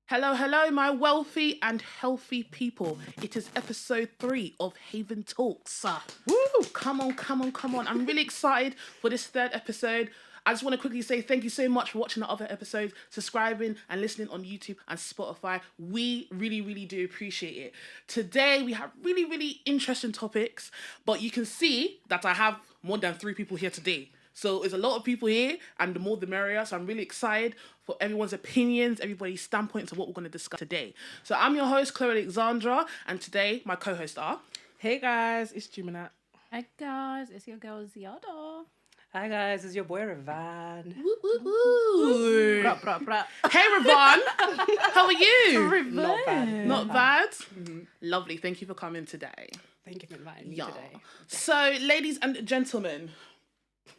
Hello, hello, my wealthy and healthy people. It is episode 3 of Haven Talks. Woo! Come on. I'm really excited for this third episode. I just want to quickly say thank you so much for watching the other episodes, subscribing and listening on YouTube and Spotify. We really do appreciate it. Today, we have really interesting topics, but you can see that I have more than 3 people here today. So there's a lot of people here, and the more the merrier. So I'm really excited for everyone's opinions, everybody's standpoints of what we're going to discuss today. So I'm your host, Chloe Alexandra, and today my co-hosts are... Hey guys, it's Juminat. Hi guys, it's your girl Ziada. Hi guys, it's your boy Ravan. Hey Ravan, how are you? Not bad. Not bad? Mm-hmm. Lovely, thank you for coming today. Thank you for inviting me today. So, ladies and gentlemen,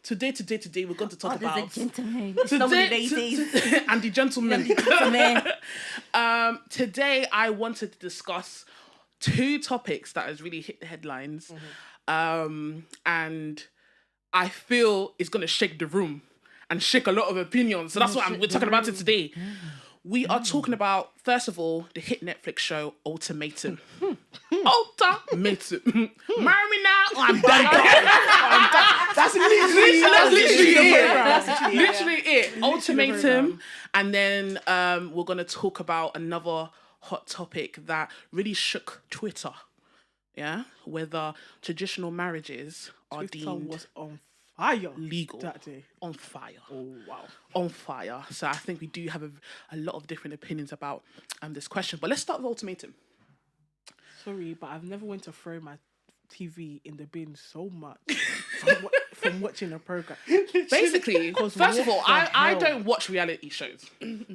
Today, we're going to talk about... There's a gentleman. And the gentleman. Today, I wanted to discuss 2 topics that has really hit the headlines. And I feel it's going to shake the room and shake a lot of opinions. So that's what we're talking about it today. We are talking about, first of all, the hit Netflix show Ultimatum. Ultimatum. Marry me now or I'm done. That's literally it. Literally it. Ultimatum. And then we're going to talk about another hot topic that really shook Twitter. Yeah? Whether traditional marriages are deemed... was on fire legal that day. On fire. Oh wow. On fire. So I think we do have a lot of different opinions about this question. But let's start with Ultimatum. Sorry, but I've never went to throw my TV in the bin so much from watching a program. Basically, first of all, I don't watch reality shows.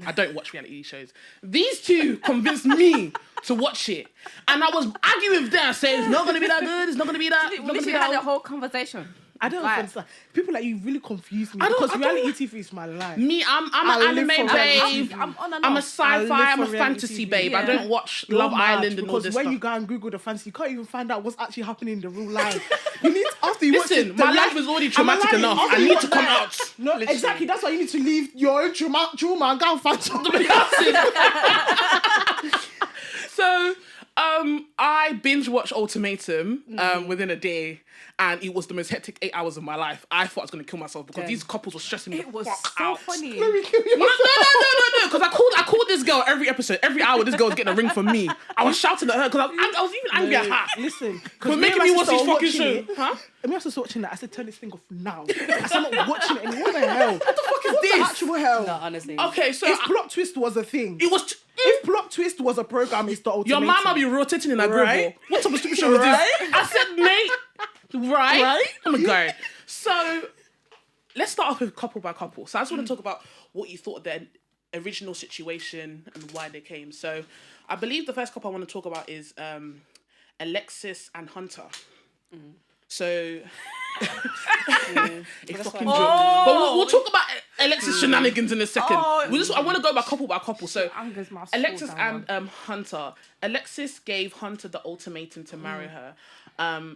I don't watch reality shows. These 2 convinced me to watch it. And I was arguing with them saying, it's not going to be that good, it's not going to be that... We literally had a whole conversation. I don't understand. People like you really confuse me because reality TV is my life. Me, I'm an anime babe. I'm a sci-fi, I'm a fantasy babe. Yeah. I don't watch Love Island and all this stuff. Because when you go and Google the fantasy, you can't even find out what's actually happening in the real life. You need, after you watch it, my life is already traumatic enough. I need to come out. No, literally. Exactly. That's why you need to leave your own trauma and go and find something. So, I binge watched Ultimatum within a day. And it was the most hectic 8 hours of my life. I thought I was going to kill myself because these couples were stressing me. It was so out. Funny. No. Because I called this girl every episode. Every hour, this girl was getting a ring from me. I was shouting at her because I was even angry at her. Listen, for making me watch this fucking show. Huh? And me also watching that. I said, turn this thing off now. I said, I'm not watching it anymore. What the hell? What the fuck is what this? The actual hell? No, honestly. Okay, so if plot twist was a thing. It was. If plot twist was a program, it's the Ultimatum. Your mama be rotating in a gravel. What type of stupid show was this? I said, mate. Right? Oh my God. So, let's start off with couple by couple. So, I just want to talk about what you thought of the original situation and why they came. So, I believe the first couple I want to talk about is Alexis and Hunter. So, it's fucking joke. But we'll talk about Alexis shenanigans in a second. I want to go by couple. So, Alexis and Hunter. Alexis gave Hunter the ultimatum to marry her.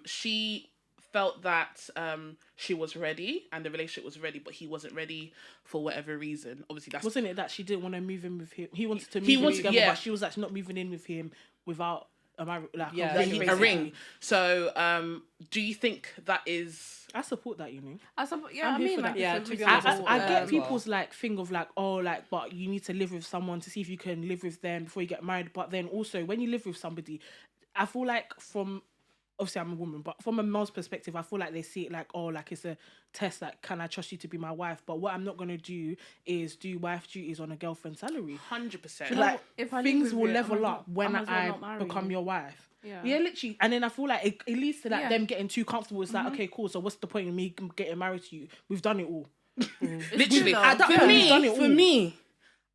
She felt that she was ready and the relationship was ready, but he wasn't ready for whatever reason. Obviously, that's... Wasn't it that she didn't want to move in with him? He wanted to move in together, but she was actually not moving in with him without a ring. So, do you think that is... I support that, you know. I get people's thing of but you need to live with someone to see if you can live with them before you get married. But then also, when you live with somebody, I feel like obviously I'm a woman, but from a male's perspective, I feel like they see it it's a test, can I trust you to be my wife? But what I'm not going to do is do wife duties on a girlfriend's salary. 100%. If things will level up when I become your wife. Yeah, literally. And then I feel like it leads to them getting too comfortable. It's okay, cool. So what's the point of me getting married to you? We've done it all. Literally. For me,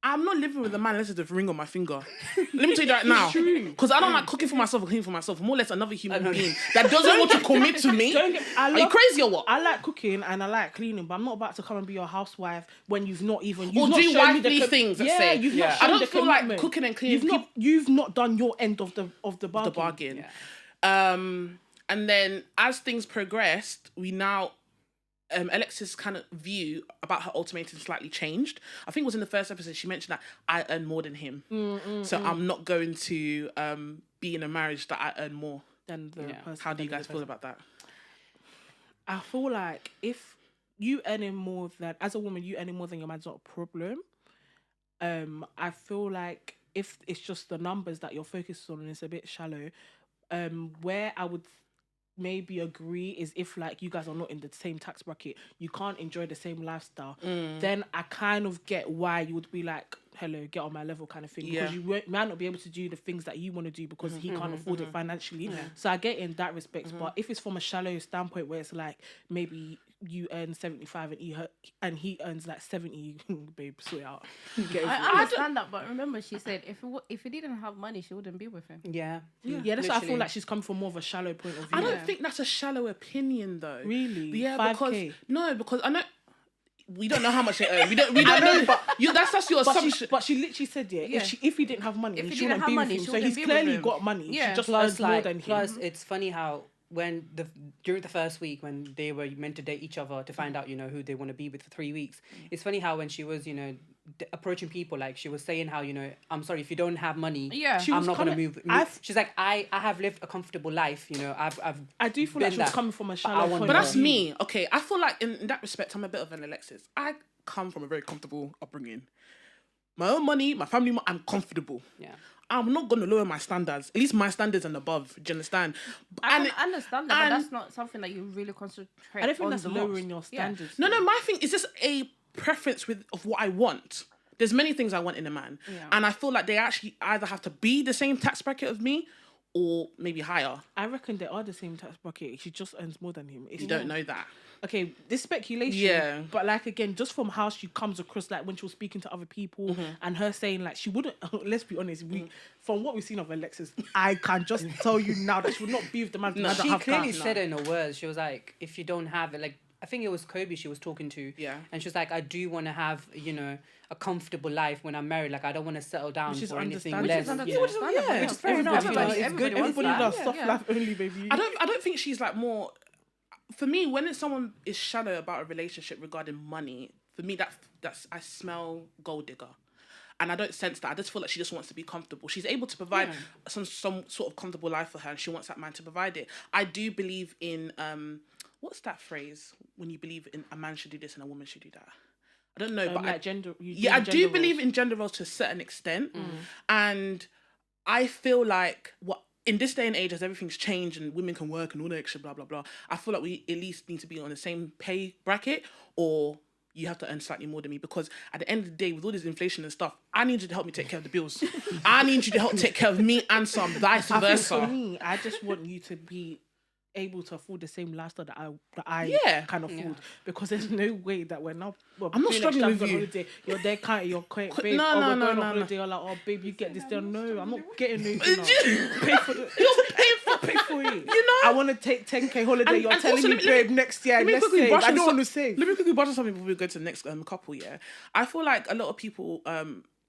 I'm not living with a man unless there's a ring on my finger. Let me tell you that now. Because I don't like cooking for myself or cleaning for myself. I'm more or less another human being that doesn't want to commit to me. Are you crazy or what? I like cooking and I like cleaning, but I'm not about to come and be your housewife when you've not even... Or do wifely things, let's say. You've not I don't feel like cooking and cleaning... You've not done your end of the bargain. Yeah. And then as things progressed, we now Alexis' kind of view about her ultimatum slightly changed. I think it was in the first episode she mentioned that I earn more than him, so I'm not going to be in a marriage that I earn more. Than the person. How do you guys feel about that? I feel like if you earning more than, as a woman, you earning more than your man's not a problem. I feel like if it's just the numbers that you're focused on and it's a bit shallow, where I would maybe agree is if like you guys are not in the same tax bracket, you can't enjoy the same lifestyle, then I kind of get why you would be like, hello, get on my level kind of thing, because you might not be able to do the things that you want to do because he can't afford it financially. So I get in that respect, but if it's from a shallow standpoint where it's like maybe you earn 75 and he earns like 70, babe, sort it out. I understand that, but remember she said if he didn't have money, she wouldn't be with him. Yeah, that's why I feel like she's come from more of a shallow point of view. I don't think that's a shallow opinion though. Really? Yeah, 5K? because I know we don't know how much they earn. We don't know, but that's your assumption. But she literally said, if he didn't have money, If he she didn't wouldn't have be money, with him. she So he's wouldn't be with clearly him. got money. Yeah. She just Plus, earns more than him. plus, it's funny how during the first week when they were meant to date each other to find out, who they want to be with for 3 weeks, it's funny how when she was, approaching people, like she was saying how, I'm sorry, if you don't have money, I'm not going to move. She's like, I have lived a comfortable life, I do feel like she was coming from a shallow point. But that's me. Okay, I feel like in that respect, I'm a bit of an Alexis. I come from a very comfortable upbringing. My own money, my family, I'm comfortable. Yeah. I'm not going to lower my standards. At least my standards and above. Do you understand? I understand that, but that's not something that you really concentrate on. I don't think that's lowering your Yeah. standards. No, my thing is just a preference of what I want. There's many things I want in a man. Yeah. And I feel like they actually either have to be the same tax bracket of me or maybe higher. I reckon they are the same tax bracket. She just earns more than him. You don't know that. Okay, this speculation. Yeah. But like again, just from how she comes across, like when she was speaking to other people and her saying like she wouldn't. Let's be honest, from what we've seen of Alexis, I can just tell you now that she would not be with the man. No, she clearly said it in her words. She was like, if you don't have it, like I think it was Kobe she was talking to. Yeah. And she was like, I do want to have, a comfortable life when I'm married. Like I don't want to settle down for anything less. Which is fair enough. It's good. Everybody does soft Yeah. life only, baby. I don't think she's like more. For me, when someone is shallow about a relationship regarding money, for me that's I smell gold digger, and I don't sense that. I just feel like she just wants to be comfortable. She's able to provide some sort of comfortable life for her, and she wants that man to provide it. I do believe in what's that phrase when you believe in a man should do this and a woman should do that. I don't know, but like gender. I do believe in gender roles to a certain extent, and I feel like in this day and age, as everything's changed and women can work and all that extra blah blah blah, I feel like we at least need to be on the same pay bracket, or you have to earn slightly more than me, because at the end of the day, with all this inflation and stuff, I need you to help me take care of the bills. I need you to help take care of me and some vice I think versa. for me, I just want you to be able to afford the same lifestyle that I can afford, because there's no way that we're now. I'm not struggling with you. Holiday, you're there, you're quite babe. No, we're going no, on no. holiday. You're like, oh babe, you get this. No, I'm not getting no. Pay for the. Pay for it. I want to take 10K holiday. You're telling me, babe, next year. Let's save. I don't want to save. Let me quickly brush on something before we go to the next couple. Yeah, I feel like a lot of people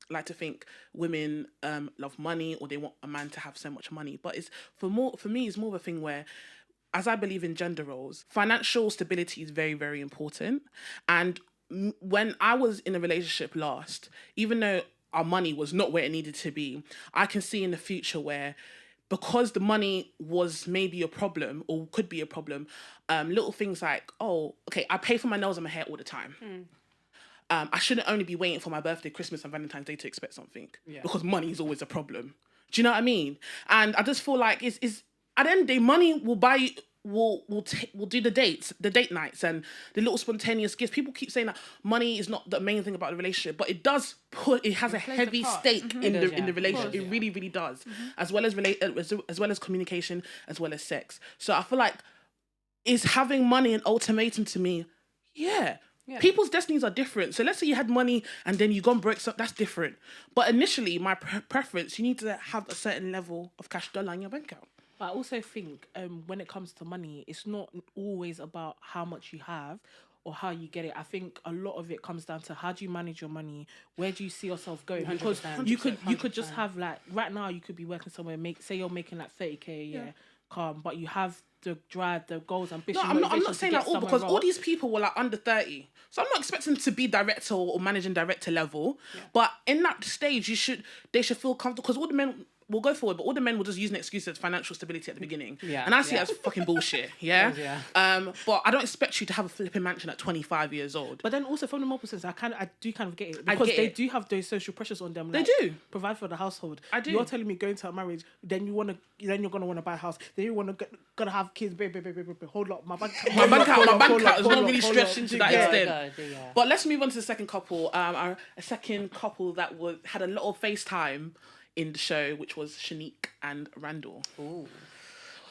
like to think women love money, or they want a man to have so much money. But for me, it's more of a thing where, as I believe in gender roles, financial stability is very, very important. And when I was in a relationship last, even though our money was not where it needed to be, I can see in the future where, because the money was maybe a problem or could be a problem, little things like, I pay for my nails and my hair all the time. I shouldn't only be waiting for my birthday, Christmas and Valentine's Day to expect something, because money is always a problem. Do you know what I mean? And I just feel like it's at the end of the day, money will buy you, will do the date nights and the little spontaneous gifts. People keep saying that money is not the main thing about the relationship, but it has a heavy stake in the relationship. It really, really does. As well as communication, as well as sex. So I feel like, is having money an ultimatum to me? Yeah. People's destinies are different. So let's say you had money and then you gone broke, so that's different. But initially, my preference, you need to have a certain level of cash dollar in your bank account. But I also think when it comes to money, it's not always about how much you have or how you get it. I think a lot of it comes down to how do you manage your money? Where do you see yourself going? Because you could just have, like, right now you could be working somewhere, say you're making like 30K a year, calm, but you have the drive, the goals, ambition. No, I'm motivation not to saying get that all somewhere because all else. these people were like under 30. So I'm not expecting them to be director or managing director level. But in that stage, they should feel comfortable because all the men will go forward, but all the men will just use an excuse as financial stability at the beginning. Yeah, And I see yeah. it as fucking bullshit. Yeah. Yeah. But I don't expect you to have a flipping mansion at 25 years old. But then also from the mobile sense, I do kind of get it I because get they it. do have those social pressures on them. They Like, do. provide for the household. I do. You're telling me going to a marriage, then you're gonna want to buy a house. Then you gonna have kids. Baby. Hold up, my bank My bank account is not really stretched into that Yeah. extent. Yeah. But let's move on to the second couple. A second couple that had a lot of FaceTime in the show, which was Shanique and Randall. Ooh.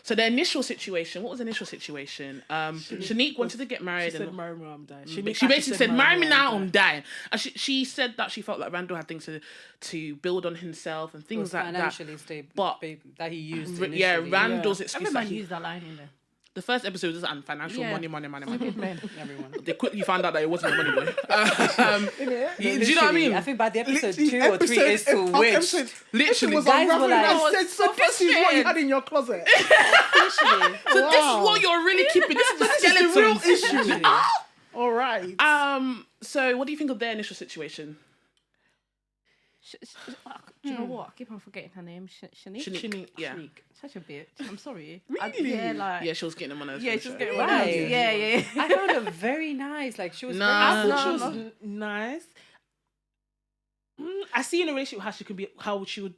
So the initial situation, what was the initial situation? Shanique wanted to get married. She said, "Marry me, I'm dying." She basically said, "Marry me now, I'm dying." And she said that she felt like Randall had things to build on himself and things like that. Financially stable, But that he used. Yeah, initially. Randall's excuse that Everyone he, used that line in there. the first episode was just financial Yeah. money. Everyone. They quickly found out that it wasn't the money boy. Do you know what I mean? I think by the episode Literally, 2 or 3 is to which. Literally, was guys were unraveling like- and I said, was so this is what you frustrated. had in your closet. Literally. so this is what you're really keeping. This is the skeleton. Literally. All right. So what do you think of their initial situation? Do you know what? I keep on forgetting her name. Shanique. Shanique. Yeah. Such a bitch. I'm sorry. Really? Yeah, like. Yeah, she was getting them on her. Yeah, she's getting Right. right. Yeah. I found her very nice. Like she was. Nah. very I thought she No, was nice. I see in a relationship how she would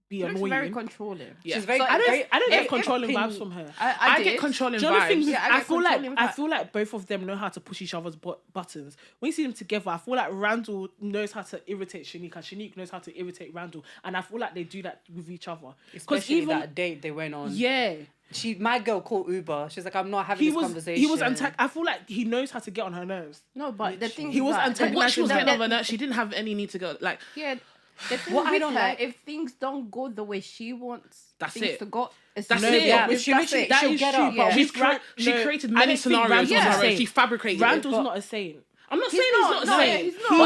be She looks annoying. very controlling. Yeah. She's very. So I don't get if- controlling if- vibes from her. I I get did. controlling Do you know the thing vibes. is, Yeah, I get controlling I vibes. feel like both of them know how to push each other's buttons. When you see them together, I feel like Randall knows how to irritate Shanique, and Shanique knows how to irritate Randall, and I feel like they do that with each other. Especially that date they went on. yeah, My girl called Uber. She's like, I'm not having this conversation. he was I feel like he knows how to get on her nerves. No, but the thing He is was that- antagonising What she was her. getting over that she didn't have any need to go. Like Yeah. The thing What I with don't her, like- if things don't go the way she wants That's things it. to go, it's That's no, it. Yeah, but she that's literally- it. she'll get up. Yeah. she created many scenarios on her own. She fabricated it. Randall's not a saint. I'm not He's saying he's not. not No, saying. he's not. But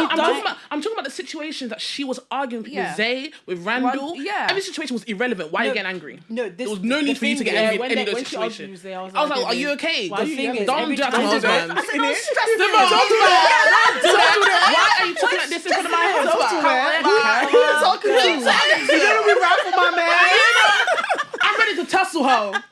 He I'm talking about the situations that she was arguing Yeah. with Zay, with Randall. Yeah. Every situation was irrelevant. Why are you getting angry? No, There was no need for you to get Yeah, angry in when any of they- those when she argued situations. with Zay, I was like, like, are you okay? Why are The you thing yelling? is, Don't every do that to time- my husband. Don't do that. Simone, don't do that. Why are you talking like this in front of my husband? Who are you talking to? You're going to be right for my man. I'm ready to tussle her.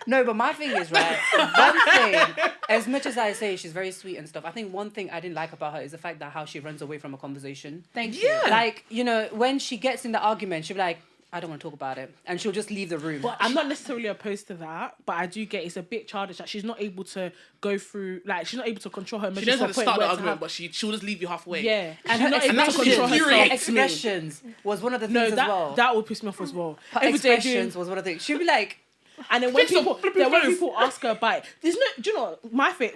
No, but my thing is, right, one thing, as much as I say she's very sweet and stuff, I think one thing I didn't like about her is the fact that how she runs away from a conversation. Thank you. Like, when she gets in the argument, she'll be like, I don't want to talk about it. And she'll just leave the room. But I'm not necessarily opposed to that, but I do get it's a bit childish that she's not able to go through, like, she's not able to control her emotions. She knows how to to a point start the where to argument, have- but she'll just leave you halfway. Yeah, and she's not able to that's what control infuriates herself. me. expressions was one of the things No, as well. that would piss me off as well. Her Every day expressions doing- was one of the things. She'll be like, And then when Fix your people, flipping face. ask her about it, there's no, do you know, my face,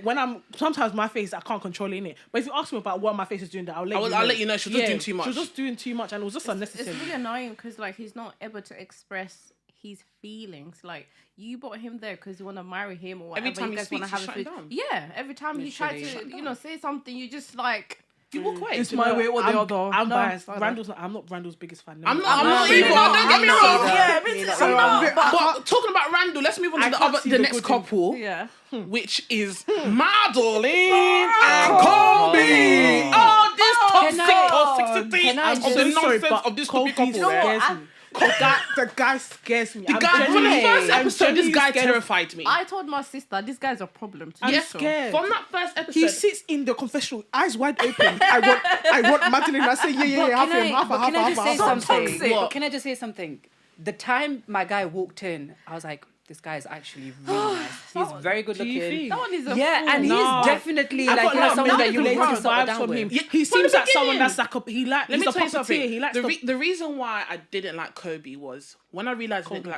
sometimes my face, I can't control it, innit? But if you ask me about what my face is doing, I'll let you know. I'll let you know, she's just doing too much. She was just doing too much and it was just unnecessary. It's really annoying because like he's not able to express his feelings. Like you brought him there because you want to marry him or whatever. Every time you he guys want to speaks, have you a shut him fe- down. Yeah, every time he tried Literally. to say something, you just like You walk away. It's my way or the I'm, other. I'm No, biased. I don't. I'm not Randall's biggest fan. I'm No. not not either. either. Don't get me wrong. Yeah, Me me neither. too. I'm not. But talking about Randall, let's move on to I the can't see the the next good couple, Yeah. which is Madeline and Colby. Oh, this toxicity can I of just- the I'm sorry, nonsense but of this Colby couple. scares I- me. The guy scares me. The guy, from the first I'm episode, this genuinely guy scared of- terrified me. I told my sister this guy's a problem. To I'm me, scared. From that first episode, He sits in the confessional, eyes wide open. I want Madeline. I say, yeah, But half can him, I, half but can I just say So something? toxic. But can I just say something? The time my guy walked in, I was like, this guy is actually really nice. He's very good Do you looking. think? That one is a Yeah, fool. and Nah. he's definitely I like got like someone that you manipulative want to settle vibes down from with. him. Yeah, He from seems the like someone beginning. that's like Let me he's a tell you something. puppeteer. He likes The reason why I didn't like Kobe was when I realized Kobe,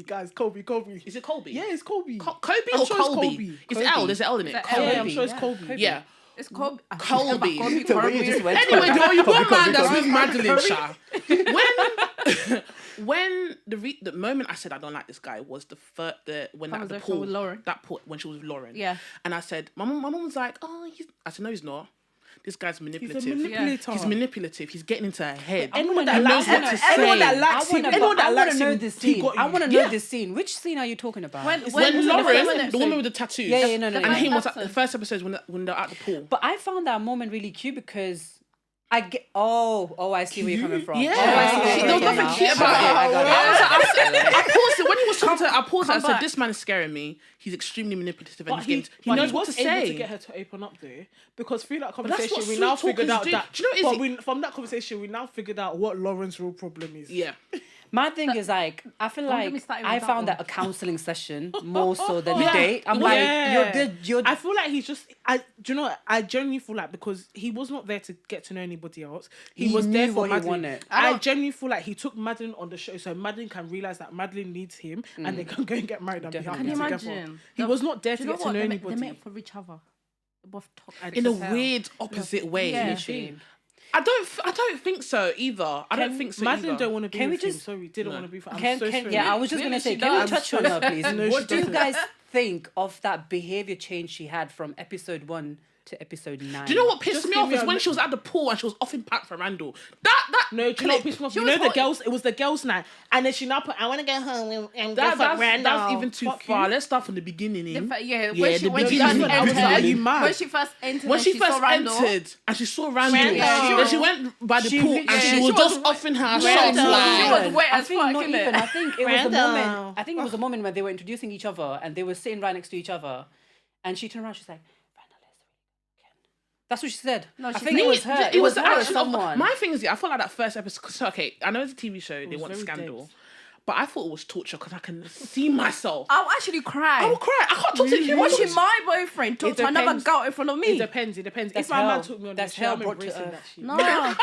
guys, Kobe. Is it Colby? Yeah, it's Kobe. Kobe I'm or sure it's Colby? Kobe. It's L. There's an L in it. It's an L. Yeah, I'm sure it's Yeah. Kobe. Yeah. It's Colby. Colby. The way you just went Anyway, to though, you got Kobe, man that's Kobe. with Madeline, Sha. When the moment I said I don't like this guy was when that the Conversation pool with Lauren. that when she was with Lauren. Yeah. And I said, my mum was like, oh, I said no, he's not. This guy's He's a manipulative. manipulator. He's manipulative. He's getting into her head. Anyone He that knows likes what to him, anyone that say. likes him, anyone that likes know him, this he scene. got I you. want to know Yeah. this scene. Which scene are you talking about? When was Lauren, the the woman with the tattoos, Yeah, no, and yeah. him was episode. the first episode when they're at the pool. But I found that moment really cute because I get. Oh, I see where you're coming from. Yeah. Oh, I see where you're There was coming nothing from. cute about Okay, it. I got it. I paused it when he was talking to her. I paused it. I Come said, back. "This man is scaring me. He's extremely manipulative, and But he knows what to was able to say." get her to open up though, because through that that's conversation what we now sweet figured talkers out do. that. Do you know what but it is? from that conversation we now figured out what Lauren's real problem is. Yeah, My thing is like, I feel Don't get me like started with I that found one. that a counselling session more so than Yeah. a date. I'm Yeah. like, you're I feel like he's just. Do you know what? I genuinely feel like because he was not there to get to know anybody else. He He was there knew for what he Madeline. wanted. I genuinely feel like he took Madeline on the show so Madeline can realize that Madeline needs him and they can go and get married and be happy Can you together. imagine? He was not there Do to you know get to what? know They anybody. meant for each other. They're both toxic in a as hell. weird opposite way. Yeah. literally. I don't think so either. I don't think so Madeline either. don't want to be Can we with him. just- Sorry, didn't want to be with him. I'm Can, so can, sorry. yeah, I was just Maybe gonna say, she can we does. touch on her, please? No, What she do you doesn't. guys think of that behavior change she had from episode 1 to episode 9? Do you know what pissed Just me give off me is a when li- she was at the pool and she was offing Pat for Randall. That No, do you know what clip, pissed me off? She You was know the hot. girls. It was the girls' night, and then she now put, "I want to go home and go fuck that's Randall." even too Fuck far. you. Let's start from the beginning. Yeah, In. when Yeah, she the when she beginning. first Are entered, you mad? when she first entered, When and she saw first Randall, entered and she saw Randall, Randall. then she went by the She pool re- and yeah, she she was was just wet. offing her Randall. shots. She Like, was wet I as think fuck, not innit? even. I think it was the Randall. moment. I think it was the moment when they were introducing each other and they were sitting right next to each other, and she turned around. She's like, "Randall is really good." That's what she said. No, I she think said- it was her. It was the her or action of- someone. My thing is, I felt like that first episode. So, okay, I know it's a TV show. They was want very scandal, dense. but I thought it was torture because I can see myself. I'll actually cry. I will cry. I can't talk to you. Watching my boyfriend talk to another depends. girl in front of It me. depends. It depends. That's If my man hell. took me on That's this show, hell I'm brought to embracing earth. that shit. No,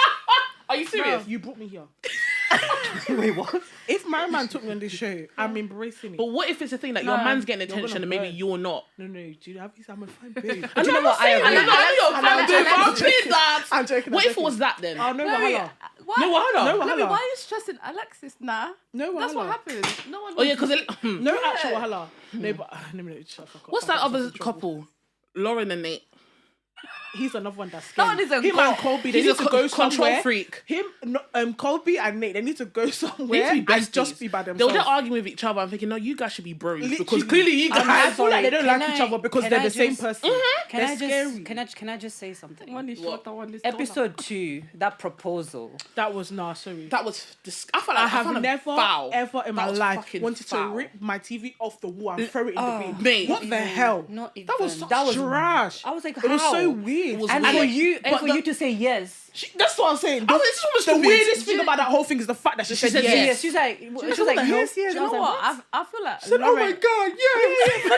Are you serious? You brought me here. Wait, what? If my man took me on this show, I'm embracing it. But what if it's a thing that your No, man's getting you're attention gonna and maybe burn. you're not? No, do you have I'm a fine babe. Do you know what? I agree. I know you're fine, dude, but I'm saying that. I'm joking. What if it was that then? Oh, no, Chloe, Wahala. what? No, Wahala. No, Chloe, Wahala. why are you stressing Alexis now? No, That's what Wahala. happened. No one. Oh yeah, because No actual Wahala. No, but no, shut the fuck up. what's I'll that get other myself in trouble. couple? Lauren and Nate. He's another one that's That scary. one is a Him goal. and Colby, they He's need a to go control somewhere. freak. Him, no, Colby and Nate, they need to go They somewhere need to be and just besties. be by They were themselves. there arguing with each other. I'm thinking, no, you guys should be bros because Literally. clearly you guys. I feel like they don't Can like each I- other because can they're I the same just- person. Can They're I scary. just can I just say something? One is shorter, one is Episode 2, that proposal. That was sorry. That was. I felt like I have found it never foul. ever in That my was life fucking wanted foul. to rip my TV off the wall and throw it in the bin. mate. What the hell? Not even. That was such that was trash. I was like, it was how? so weird. It was And weird. for you, and But for the- you to say yes. That's what I'm saying. I was- this was The stupid. weirdest thing about that whole thing is the fact that she said said yes. yes. She's like, said, she's "What like, the hell?" yes, yes. Do you know what? I feel like Said, oh my Lauren. god, yeah.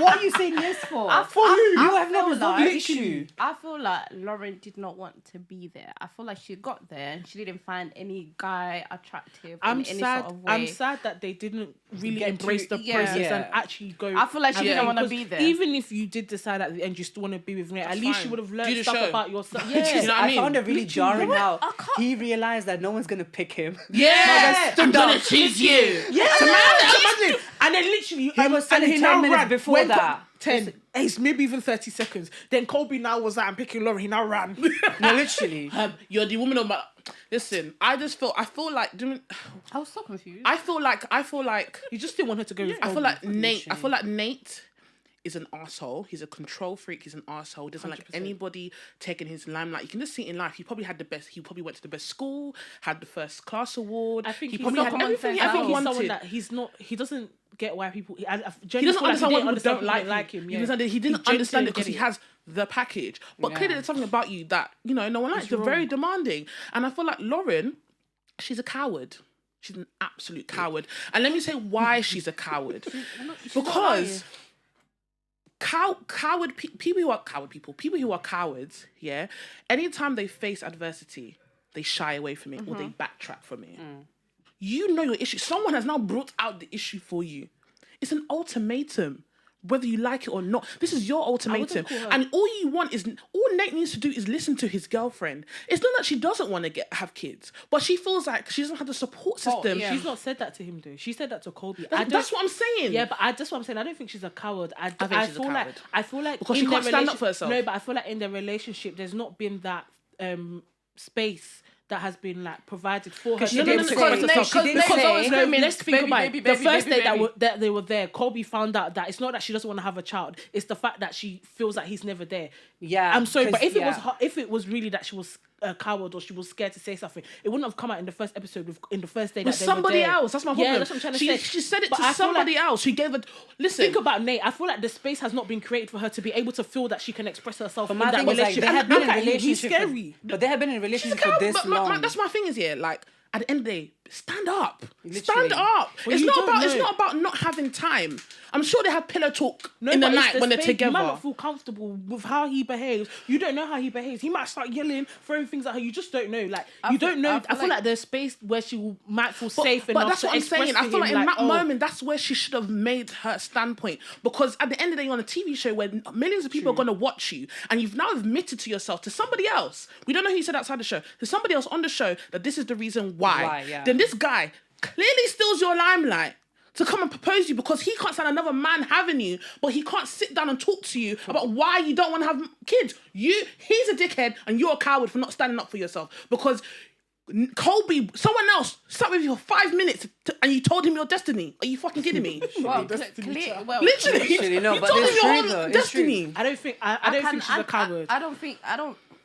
What are you saying yes for? For who? You have feel not resolved the like- issue. I feel like Lauren did not want to be there. I feel like she got there and she didn't find any guy attractive I'm in any sad. sort of way. I'm sad that they didn't really Get embrace to- the yeah. process Yeah. and actually go. I feel like she and didn't be- wanna because be there. Even if you did decide at the end you still want to be with me, at least fine. you would have Do learned the stuff show. about yourself. Do you know Yeah. what I mean? found it really jarring how I can't- he realized that no one's gonna pick him. Yeah, I'm gonna choose you. Yeah, imagine. And then literally, He was and telling 10 minutes before when that. 10, it's maybe even 30 seconds. Then Colby now was out and picking Lauren. He now ran. No, literally. You're the woman of my. Listen, I feel like doing. I was so confused. I feel like You just didn't want her to go with I feel Colby. like Nate. I feel like Nate is an asshole. He's a control freak. He's an asshole. Doesn't like 100%. anybody taking his limelight. You can just see it in life. He probably had the best. He probably went to the best school. Had the first class award. I think he he's probably not had common everything he sense. I ever think he's someone wanted. that he's not. He doesn't get why people. He He doesn't understand why people don't like him. He Yeah. didn't He understand it genuinely because he get has the package. But Yeah. clearly there's something about you that, no one likes. You're wrong. very demanding. And I feel like Lauren, she's a coward. She's an absolute coward. And let me say why she's a coward. Because people who are cowards, yeah, anytime they face adversity, they shy away from it or they backtrack from it. You know your issue. Someone has now brought out the issue for you. It's an ultimatum. whether you like it or not. This is your ultimatum. call her- And all Nate needs to do is listen to his girlfriend. It's not that she doesn't want to have kids, but she feels like she doesn't have the support system. yeah. She's not said that to him though. She said that to Colby. That's what I'm saying. Yeah, but that's what I'm saying. I don't think she's a coward. I think she's a feel coward. I feel like Because in she their can't stand up relation- for herself. No, but I feel like in their relationship, there's not been that space that has been like provided for her. She to be able didn't to say- express herself. she didn't Because say- let's think baby, about it. baby, The baby, first baby, day baby. that they were there, Colby found out that it's not that she doesn't want to have a child. It's the fact that she feels that he's never there. Yeah, I'm sorry, but 'cause- if it was really that she was a coward or she was scared to say something, it wouldn't have come out in the first episode in the first day With that they were somebody there. else. That's my problem. Yeah, that's what I'm trying to say. She said it But to I feel somebody like- else. She gave it. Listen. Think about Nate. I feel like the space has not been created for her to be able to feel that she can express herself But in my that thing is, like, relationship. they And have been look in a at him, he's relationship for- scary. But they have been in a relationship for But this long. that's my thing is like at the end of the day, stand up. Literally. Stand up. Well, it's you not don't about it's know. not about not having time. I'm sure they have pillow talk in the but it's night when they're space. You might together. not feel comfortable with how he behaves. You don't know how he behaves. He might start yelling, throwing things at her. You just don't know. Like you don't know. I feel like there's space where she might feel safe But enough that's to what I'm express saying. to I feel him, like in that oh, moment, that's where she should have made her standpoint. Because at the end of the day, you're on a TV show where millions of people are going to watch you, and you've now admitted to yourself, to somebody else. We don't know who you said outside the show. To somebody else on the show that this is the reason why. Yeah. Then this guy clearly steals your limelight to come and propose you because he can't stand another man having you, but he can't sit down and talk to you about why you don't want to have kids. He's a dickhead and you're a coward for not standing up for yourself because Colby, someone else sat with you for 5 minutes and you told him your destiny. Are you fucking kidding me? Well, Literally, no, you but told it's him your true own though, it's true. destiny. I don't think. I don't think she's a coward.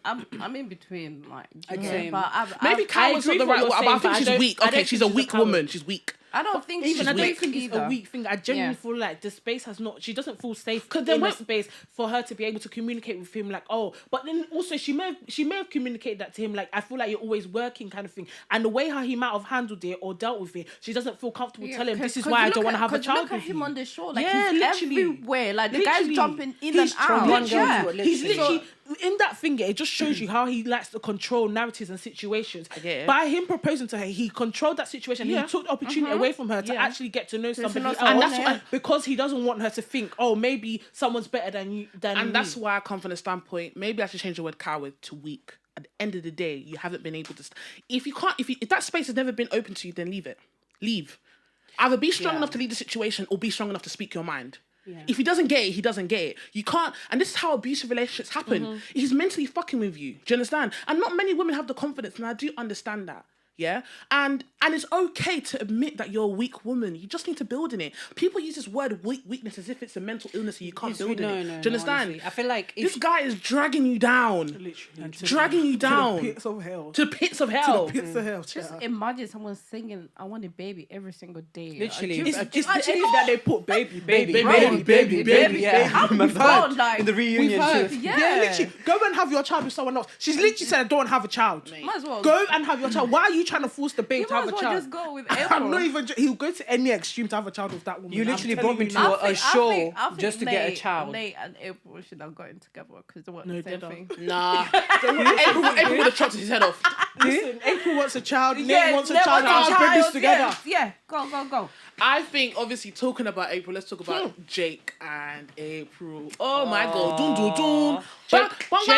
I'm in between, like, Same. but Maybe coward's not agree the with right what word, you're but I saying, think but I she's don't- weak. I don't Okay, think she's a she's a weak coward. woman. She's weak. I don't think Even she's I don't weak think it's either. a weak thing. I genuinely Yeah. feel like the space has not. She doesn't feel safe 'Cause in then the when- space for her to be able to communicate with him. Like, oh, but then also she may have communicated that to him. Like, I feel like you're always working, kind of thing. And the way how he might have handled it or dealt with it, she doesn't feel comfortable telling him. This is why I don't want to have a child Look at with him you. on the show. Like, Yeah, he's literally. everywhere. Like, the Literally. guy's jumping in He's and out. one girl Yeah. to it, He's literally. literally in that thing. It just shows you how he likes to control narratives and situations. get it. By him proposing to her, he controlled that situation. Yeah. He took the opportunity away from her to Yeah. actually get to know somebody know else. someone, And that's yeah. why, because he doesn't want her to think, oh, maybe someone's better than you. And that's why I come from the standpoint, maybe I should change the word coward to weak. At the end of the day, you haven't been able to... If that space has never been open to you, then leave it. Leave. Either be strong enough to lead the situation or be strong enough to speak your mind. Yeah. If he doesn't get it, he doesn't get it. You can't... And this is how abusive relationships happen. He's mentally fucking with you. Do you understand? And not many women have the confidence, and I do understand that. Yeah, and it's okay to admit that you're a weak woman. You just need to build in it. People use this word weakness as if it's a mental illness and you can't build in it. Do you understand? honestly. I feel like This guy is dragging you down, literally dragging you down Pits of hell. to pits of hell. Pits of hell. Just child. imagine someone singing "I Want a Baby" every single day. Literally. Like, It's the edit that they put, baby. Yeah, how Remember God, that? like, In the reunion heard. shoot. yeah. Yeah, literally. Go and have your child with someone else. She's literally said, I don't want to have a child. Might as well Go and have your child. Why are you trying to force the babe You to might have as a well child? just go with I'm April. not even. He'll go to any extreme to have a child with that woman. You literally I'm brought me telling you to now. a show I think just to get a child. Nate and April should have gotten together because they weren't No, the they same don't. thing. Nah, April would have chopped his head off. Listen, April wants a child. Nate wants a they child. want a Let's bring this child, together. Yeah, go. I think obviously talking about April, let's talk about Jake and April. Oh my God, dun dun dun. Jake- When Can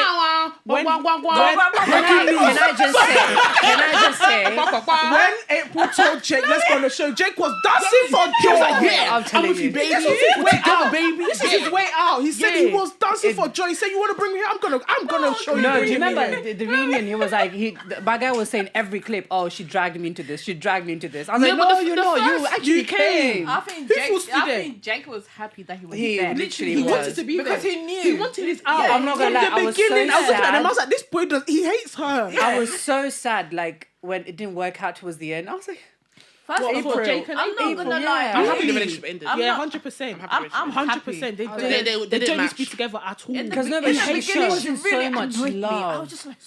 I just say? When April told Jake, let's go on the show, Jake was dancing for joy. Yeah, I'm telling with you. baby. This is his way Together, out, baby. This is his way out. He said he Yeah. was dancing for joy. He said, "You want to bring me here? I'm gonna show you." No, do bring you me remember here." the reunion? He was like, my guy was saying every clip, oh, she dragged me into this. She dragged me into this. I was Yeah, like, but no, the you know, you first- actually you came. came. I think Who Jake. forced you I there? think Jake was happy that he was He there. literally He was. wanted to be Because there. he knew. He wanted his out. Yeah, I'm not gonna From lie, the I was so beginning, I was looking at him. I sad. was like, "This boy does. He hates her." I was so sad, like, when it didn't work out towards the end. I was like, First What, of for all, Jake and I'm not April, gonna yeah. lie. I'm happy the Really? relationship ended. I'm Yeah, not- 100%. I'm 100%. They happy. They don't didn't need match. to be together at all. In the Because be- nobody in the had beginning, shown she so really much annoyed me. I love. was just like,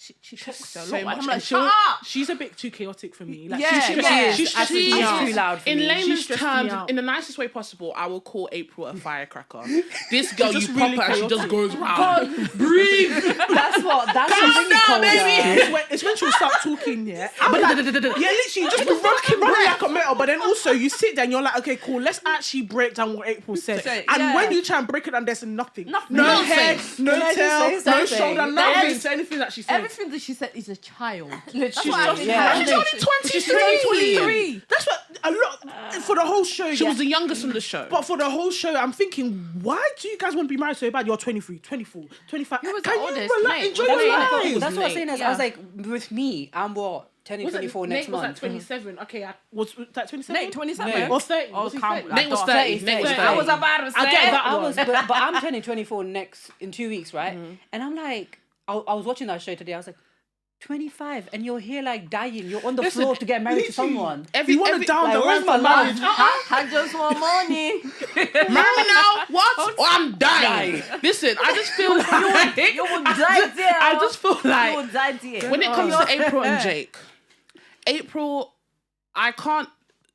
she talks a so lot. much, And I'm and like, she'll- shut up. She's a bit too chaotic for me. Like, Yeah, she's yeah. she's stressing She me is out. too loud for in me. layman's stressing me terms, out. in the nicest way possible, I will call April a firecracker. This girl, just you really pop her, and she just chaotic. goes round. Breathe. That's what really down, called baby. her. It's when she'll start talking, yeah. I'm like, yeah, literally, you just be running like a metal, but then also you sit there and you're like, okay, cool, let's actually break down what April said. So, And yeah. when you try and break it down, there's nothing. Nothing. No Nonsense. head, no Can I just tail, say no something? shoulder, nothing to anything that she said. Everything that she said is a child. Literally, That's what I think. yeah. She's only 23. 23. That's what a lot for the whole show. She yeah. was the youngest on the show. But for the whole show, I'm thinking, why do you guys want to be married so bad? You're 23, 24, 25. Who was the Can you oldest? relax? Nate. Enjoy Was your Nate? life. That's what I was saying. I Yeah. was like, with me, I'm what? Turning Was it- 24 next Nate was month. at 27. Okay, was that 27? Nate, 27. Nate. Or 30. Oh, Was he calm 30? down. Nate was 30. Nate was 30. I was about to say. I get that I one. was, but I'm turning 24 in 2 weeks, right? And I'm like, I was watching that show today. I was like, 25, and you're here like dying. You're on the Listen, floor to get married to literally. someone. You want to down like, the where's line my for love? marriage? I just want money. Marry me now? What? Oh, I'm dying. Listen, I just feel like You will die there. I just feel You will like die there. when it comes to April and Jake, April, I can't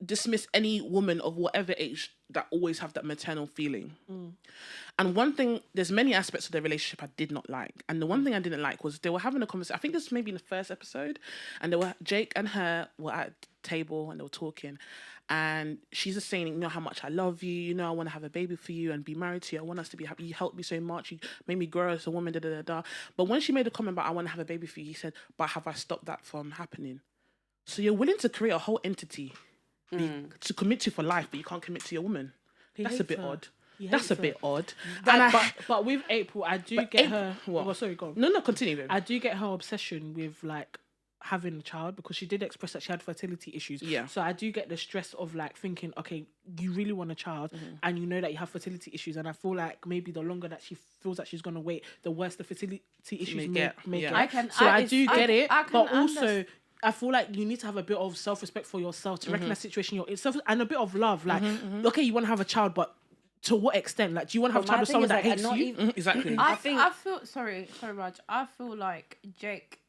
dismiss any woman of whatever age that always have that maternal feeling. And one thing, there's many aspects of their relationship I did not like. And the one thing I didn't like was they were having a conversation. I think this was maybe in the first episode. And Jake and her were at the table and they were talking. And she's just saying, you know how much I love you. You know, I want to have a baby for you and be married to you. I want us to be happy. You helped me so much. You made me grow as a woman, da da da da. But when she made a comment about I want to have a baby for you, he said, but have I stopped that from happening? So you're willing to create a whole entity to commit to for life, but you can't commit to your woman. That's a hates bit her. odd. He That's hates a her. bit odd. But with April, I do get her. What? Well, sorry, go on. No, continue. Babe. I do get her obsession with like having a child because she did express that she had fertility issues. Yeah. So I do get the stress of like thinking, okay, you really want a child and you know that you have fertility issues, and I feel like maybe the longer that she feels that she's gonna wait, the worse the fertility issues may get. Yeah. I do get it, I can but also. understand. I feel like you need to have a bit of self-respect for yourself to recognize the situation you're in, and a bit of love. Like, okay, you want to have a child, but to what extent? Like, do you want to have a But child my with someone thing that is, like, hates not you? Exactly. I feel sorry, Raj. I feel like Jake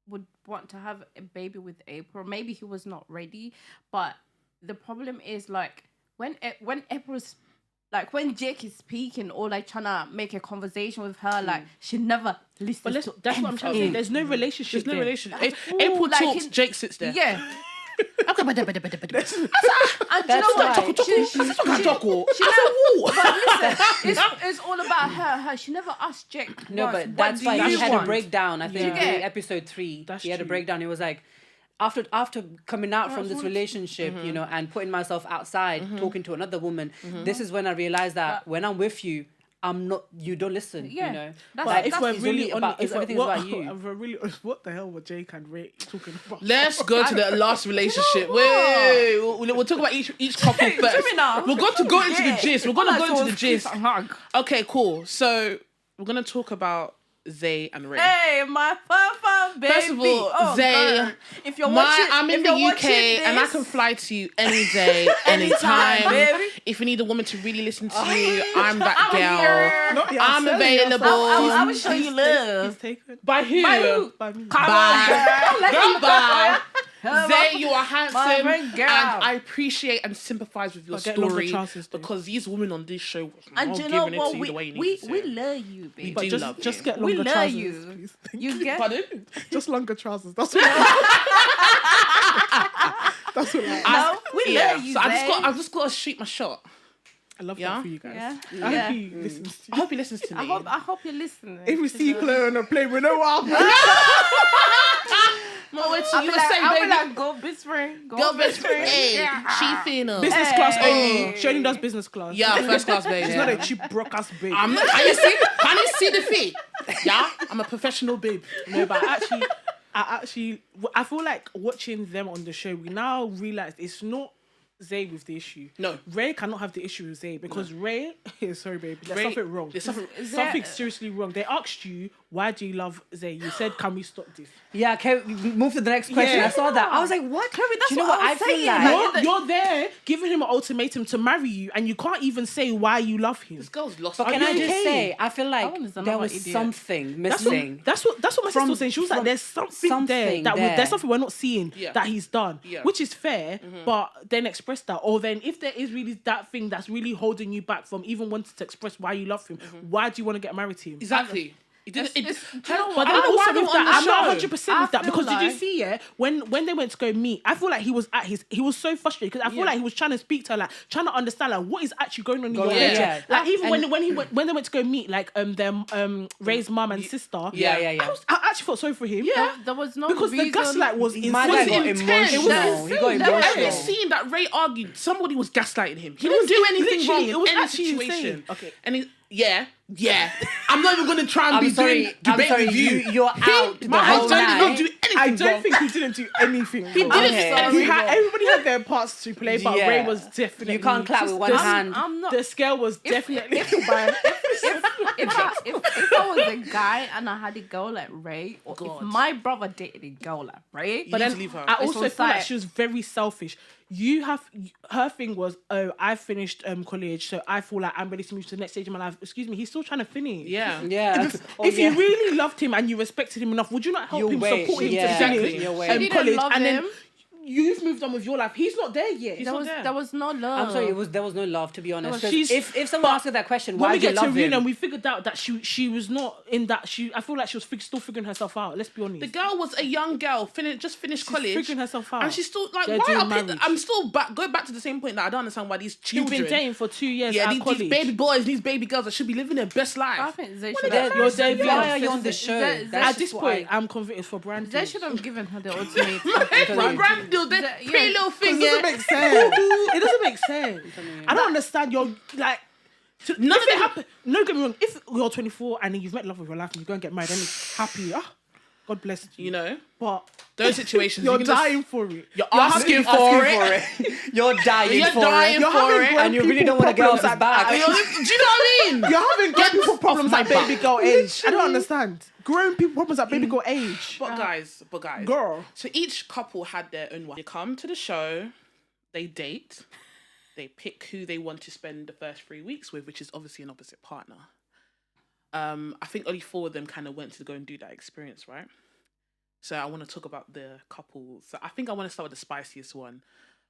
would want to have a baby with April. Maybe he was not ready, but the problem is like when April's like when Jake is speaking or like trying to make a conversation with her, like she never listens. But to that's what I'm trying to say. anything. There's no relationship. There's no there. relationship. Ooh, April like talks, in- Jake sits there. Yeah. And do you know That's what? why. She never, but listen, it's all about her. She never asked Jake. No, once, but that's what do why he you had want? a breakdown. I think Yeah. during episode 3, That's he had a true. breakdown. He was like, after coming out from this relationship, you know, and putting myself outside, talking to another woman, this is when I realized that when I'm with you, I'm not. You don't listen. Yeah. You know. That's- But if that's we're it's really really on, about- if we're, everything's what, about you. if we're really honest, what the hell were Jake and Ray talking about? Let's go to the last relationship. Wait. We'll talk about each couple first. now. We're going to go into the gist. We're going to go into the gist. Hug. Okay, cool. So we're going to talk about Zay and Ray. Hey, my papa, baby. First of all, Zay, girl. If you're watching, I'm in if the you're UK watching and I this- can fly to you any day, anytime. baby. If you need a woman to really listen to you, I'm that girl. here. Not the I'm answer. available. I will show you He's love. taken. By who? By who? By me. Come Bye. on, girl. Goodbye. Come Zay, on. you are handsome, friend, girl. and I appreciate and sympathize with your But get longer story chances, though. because these women on this show was And not do you know giving it what? to you the way you need We to. love you, baby. But do just, love just you. get We longer love trousers. you. Please. You get Pardon? Just longer trousers. That's what. That's what. no. We love you, So Zay. I've just got to shoot my shot. I love Yeah? that for you guys. Yeah. I Yeah. hope he listens to I you. hope he listens to me. I hope you're listening. If we see Chloe on a plane, we know what. No, wait, I'll you be were like, saying, I'll be baby. like, go best friend. Go best friend. Hey, Yeah. she finna. Business class only. She only does business class. Yeah, first class, baby. She's not a cheap broke ass babe. Can you see the feet? Yeah, I'm a professional babe. No, but I feel like watching them on the show, we now realize it's not Zay with the issue. No. Ray cannot have the issue with Zay because Ray, sorry baby, there's Ray- something wrong. there's something- Something seriously wrong. They asked you, why do you love Zay? You said, can we stop this? Yeah, okay, move to the next question. Yeah. I saw that. I was like, what? Chloe, that's Do you know what what I I was feel saying, like? like- You're there giving him an ultimatum to marry you, and you can't even say why you love him. This girl's lost. But Are can you I just okay? say, I feel like one is there another was idiot. something That's missing. what my sister From- was saying. She was like, from- "There's something there something that there. there's something we're not seeing Yeah. that he's done, Yeah. which is fair." But then express that, or then if there is really that thing that's really holding you back from even wanting to express why you love him, why do you want to get married to him? Exactly. It didn't. It's- It, do you know but what? I But don't know why also they with were on that, I'm the not show. 100% with I that feel because did you like- see when they went to go meet? I feel like he was he was so frustrated because I feel like he was trying to speak to her, like trying to understand like what is actually going on in your Going head. on, yeah. Like even And- when they went to go meet like Ray's mum and sister. Yeah. I actually felt sorry for him. Yeah. There was no Because the reason. gaslight was insane. My guy Was got intense. emotional. That's He got insane. Every emotional. scene that Ray argued, somebody was gaslighting him. He It didn't was- do anything literally, wrong it in was any actually situation. insane. Okay. And he, yeah. I'm not even gonna try and be doing I'm debate sorry, with you. you're out the My whole husband did not night. do anything I wrong. don't think he didn't do anything. He didn't Okay. do anything wrong. Everybody had their parts to play, but Yeah. Ray was definitely. You can't clap with one the- hand. I'm not. The scale was definitely. If I was a guy and I had a girl like Ray, or God. if my brother dated a girl like Ray, You But need then to leave her. I It's also on feel like site. she was very selfish. Her thing was, oh, I finished college, so I feel like I'm ready to move to the next stage of my life. Excuse me, he's still trying to finish. Yeah. Yeah. If you really loved him and you respected him enough, would you not help You him, wait, support him yeah. to finish Exactly. You wait. If you didn't college, love and him, then you've moved on with your life? He's not there yet. not there. there was no love. I'm sorry, there was no love, to be honest. was- 'Cause she's- if someone but asks her that question, When why we do you get to love reunion, him? we figured out that she was not in that. I feel like she was still figuring herself out. Let's be honest. The girl was a young girl, just finished college, figuring herself out. and she's still like, They're why doing are people? marriage. I'm still go back to the same point that I don't understand why these You've children, been dating for 2 years yeah, at these college. baby boys, these baby girls that should be living their best life. I think they When should they have. get You're married, there, Why yeah. are you on the show? Zay- That's At this just point, why- I'm convinced for brand. They should have given her the ultimate. Brand deal, that Yeah. pretty little thing, It doesn't yeah. make sense. It doesn't make sense. I don't understand. You're like. None of it them happen. No, get me wrong. If you're 24 and then you've met love of your life and you go and get married, then it's happy. God bless you. You know, But those situations, you're you can just- dying for it. You're asking for it. You're dying You're for dying it. for having it. grown And you really people don't want to get off problems his back. Do you know what I mean? You're having grown people problems my at baby back. girl age. I don't understand. Grown people problems at baby girl age. But guys, Girl. So each couple had their own one. They come to the show, they date, they pick who they want to spend the first 3 weeks with, which is obviously an opposite partner. I think only 4 of them kind of went to go and do that experience, right? So I want to talk about the couples. So I think I want to start with the spiciest one.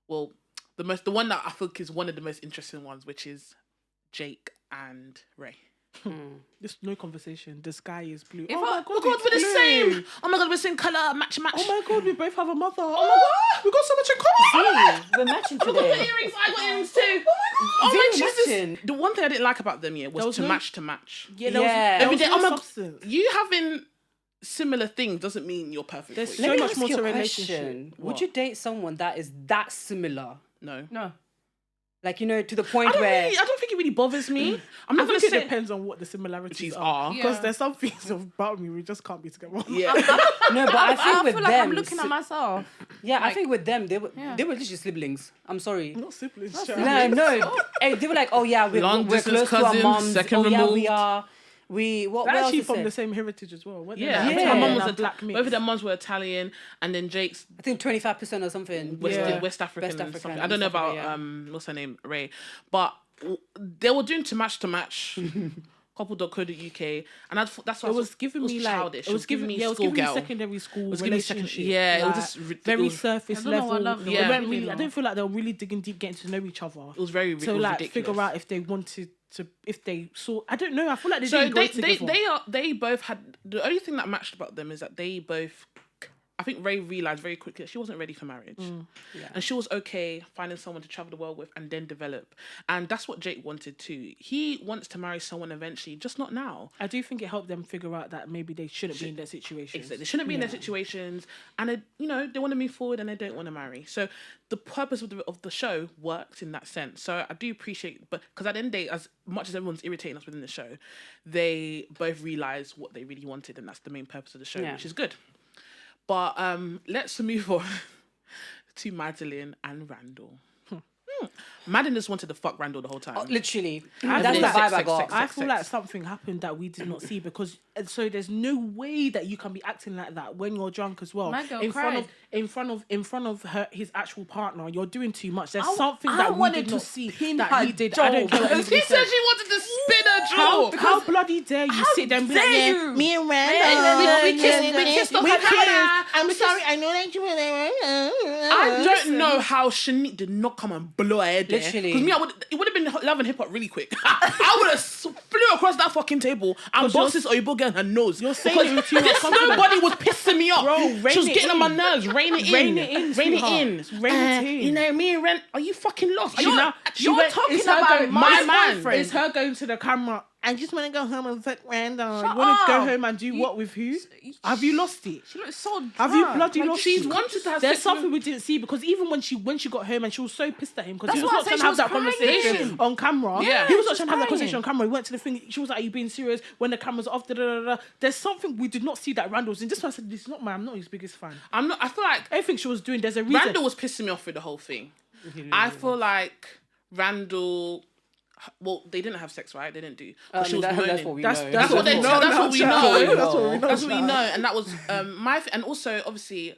Well, the one that I think is one of the most interesting ones, which is Jake and Ray. There's no conversation. The sky is blue. If Oh my I- god, Oh my god, we're the it's same. blue. Oh my god, we're the same colour, match. Oh my god, we both have a mother. Oh my god, we got so much in common. We're matching I got today. earrings. I got earrings too. Oh Very my Jesus! matching. The one thing I didn't like about them was There was to no- match. Yeah, there was, Yeah. there Every was day, no oh my- substance. You having similar things doesn't mean you're perfect. There's for so you. Let me much ask more you to a a question. relationship. Would you date someone that is that similar? No. No. Like, to the I point don't, where... really, I don't think it really bothers me. I'm I not gonna think it say. depends on what the similarities These are. are. Because Yeah. there's some things about me we just can't be together. Yeah. No, but I think with feel them... like I'm looking at myself. Yeah, I think with them, they were Yeah. literally siblings. I'm sorry. Not siblings. No, no. Hey, they were like, oh yeah, Long we're distance close to our cousins, moms. second Oh yeah, removed. we are. What They're else actually is from it? the same heritage as well. weren't they? Yeah. I think Yeah. my mum And was a black mix. Both of their mums were Italian, and then Jake's I think 25% or something. West, Yeah. West African. West and African something. I and don't know stuff about like that, what's her name, Ray, but they were doing to match. Couple.co.uk, and that's what It was giving me like childish. it was giving me schoolgirl. secondary school It was giving me second. relationship. Yeah, it was like, just very it was, surface I don't know level. what love They Yeah. weren't was, really, you I know. don't feel like they were really digging deep, getting to know each other. It was very To it was like ridiculous. figure out if they wanted to, if they saw. I don't know. I feel like they So didn't go together. they both had the only thing that matched about them is that they both. I think Ray realized very quickly that she wasn't ready for marriage, and she was okay finding someone to travel the world with and then develop, and that's what Jake wanted too. He wants to marry someone eventually, just not now. I do think it helped them figure out that maybe they shouldn't be in their situation. They shouldn't be in their situations, and they want to move forward and they don't want to marry. So the purpose of the show worked in that sense. So I do appreciate, but because at the end of the day, as much as everyone's irritating us within the show, they both realized what they really wanted, and that's the main purpose of the show, Yeah. which is good. But let's move on to Madeline and Randall. Madden just wanted to fuck Randall the whole time. Literally. I That's feel the like- vibe I got. I feel like something happened that we did not see because so there's no way that you can be acting like that when you're drunk as well. My girl in front cried. of his actual partner, you're doing too much. There's I something that we wanted did to not see spin that her he did. I don't jaw. care what Because anybody he said says. she wanted to spin her jaw. How bloody dare you sit there and be like, dare yeah, you? me and We Randall, kissed off her face. I'm sorry, I know that you were there. I don't know how Shanique did not come and blow her head there. Literally. Because me, it would have been Love and Hip Hop really quick. I would have flew across that fucking table and boxed this Oyibo girl in her nose. You're saying Because it with too much this confidence. nobody was pissing me off. Bro, she was rein it getting on my in. nerves. Rein it in. Rein it in, Rein it sweetheart. in. Rein it in. You know, me and Ren, are you fucking lost? Are you now? You're talking it's her about going- my man. boyfriend. It's her going to the camera. I just want to go home and fuck Randall. Shut You want to go up. home and do what with who? Have you lost it? She looks so drunk. Have you bloody Like, lost she's it? wanted to have There's sex something with- we didn't see because even when she got home and she was so pissed at him because That's he was why I not said trying to she have was that conversation crying. on camera. Yeah. He was not She trying to have that was conversation on crying. camera. He went to the thing. She was like, "Are you being serious?" When the camera's off, da da da da. There's something we did not see that Randall was in. Just why I said this is not my. I'm not his biggest fan. I'm not. I feel like Everything she was doing, there's a reason. Randall was pissing me off with the whole thing. I feel like Randall. Well, they didn't have sex, right? They didn't do. But she was That's moaning. what we That's- know. that's what they know. tell- that's what we know. That's what we know. That's what we know, and that was and also obviously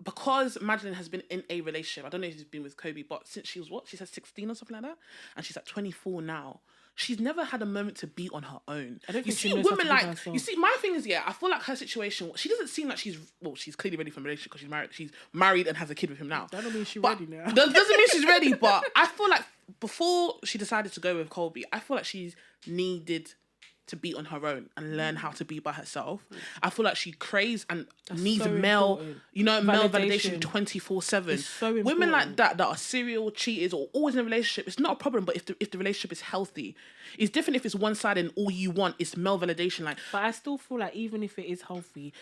because Madeline has been in a relationship. I don't know if she's been with Kobe, but since she was she said 16 or something like that, and she's at 24 now. She's never had a moment to be on her own. I don't You think she see knows how to women be by like herself. you see. My thing is, I feel like her situation. She doesn't seem like she's clearly ready for a relationship because she's married. She's married and has a kid with him now. That don't mean she's But ready now. That doesn't mean she's ready, but I feel like before she decided to go with Colby, I feel like she's needed to be on her own and learn how to be by herself. I feel like she craves and needs so male, important. male validation Validation. 24/7. It's so Women like important. that are serial cheaters or always in a relationship, it's not a problem. But if the relationship is healthy, it's different if it's one sided and all you want is male validation. Like But I still feel like even if it is healthy,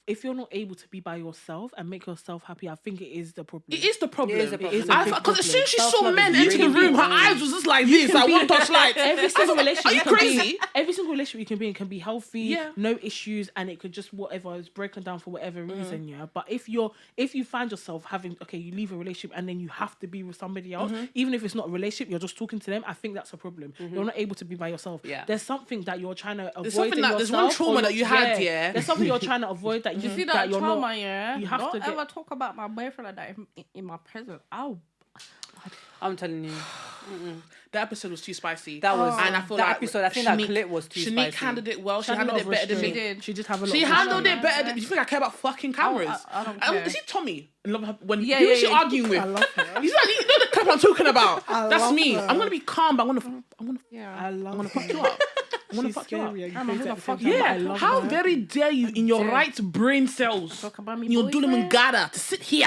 if you're not able to be by yourself and make yourself happy, I think it is the problem. it is the problem. It is a problem. It is a big Because as soon as she problem. saw Self-love men is enter the really room, her important. eyes was just like this. I want touch light. Every single relationship Are you can be- crazy? every single relationship you can be in can be healthy, Yeah. no issues, and it could just whatever is broken down for whatever Mm-hmm. reason, yeah. But if you find yourself having you leave a relationship and then you have to be with somebody else, Mm-hmm. even if it's not a relationship, you're just talking to them. I think that's a problem. You're not able to be by yourself. Yeah. There's something that you're trying to avoid. something in that- there's one yourself, trauma or that you had, yeah. There's something you're trying to avoid that you See that that you're trauma, not. yeah? you have Don't to get- ever talk about my boyfriend like that in my presence. I'm telling you. The episode was too spicy. That was and I feel that like episode. I think that clip was too Shanique spicy. handled it well. She She had a handled lot it of better than me. restraint. did. She did have a lot. She of handled restraint. it better than you think I care about fucking cameras. I don't care. Is he Tommy? In Love and Hip- When Yeah, who yeah, is she yeah. arguing with? I love her. He's like, you know the clip I'm talking about. That's love me. her. I'm gonna be calm, but I'm gonna Yeah. I love. I'm gonna fuck her. you up. I'm gonna She's fuck you up. scary and I know crazy who at the the same fuck time, you but I are. love How her. very dare you in your dare. right brain cells, Talk about me in your boyfriend. Dulumangada, to sit here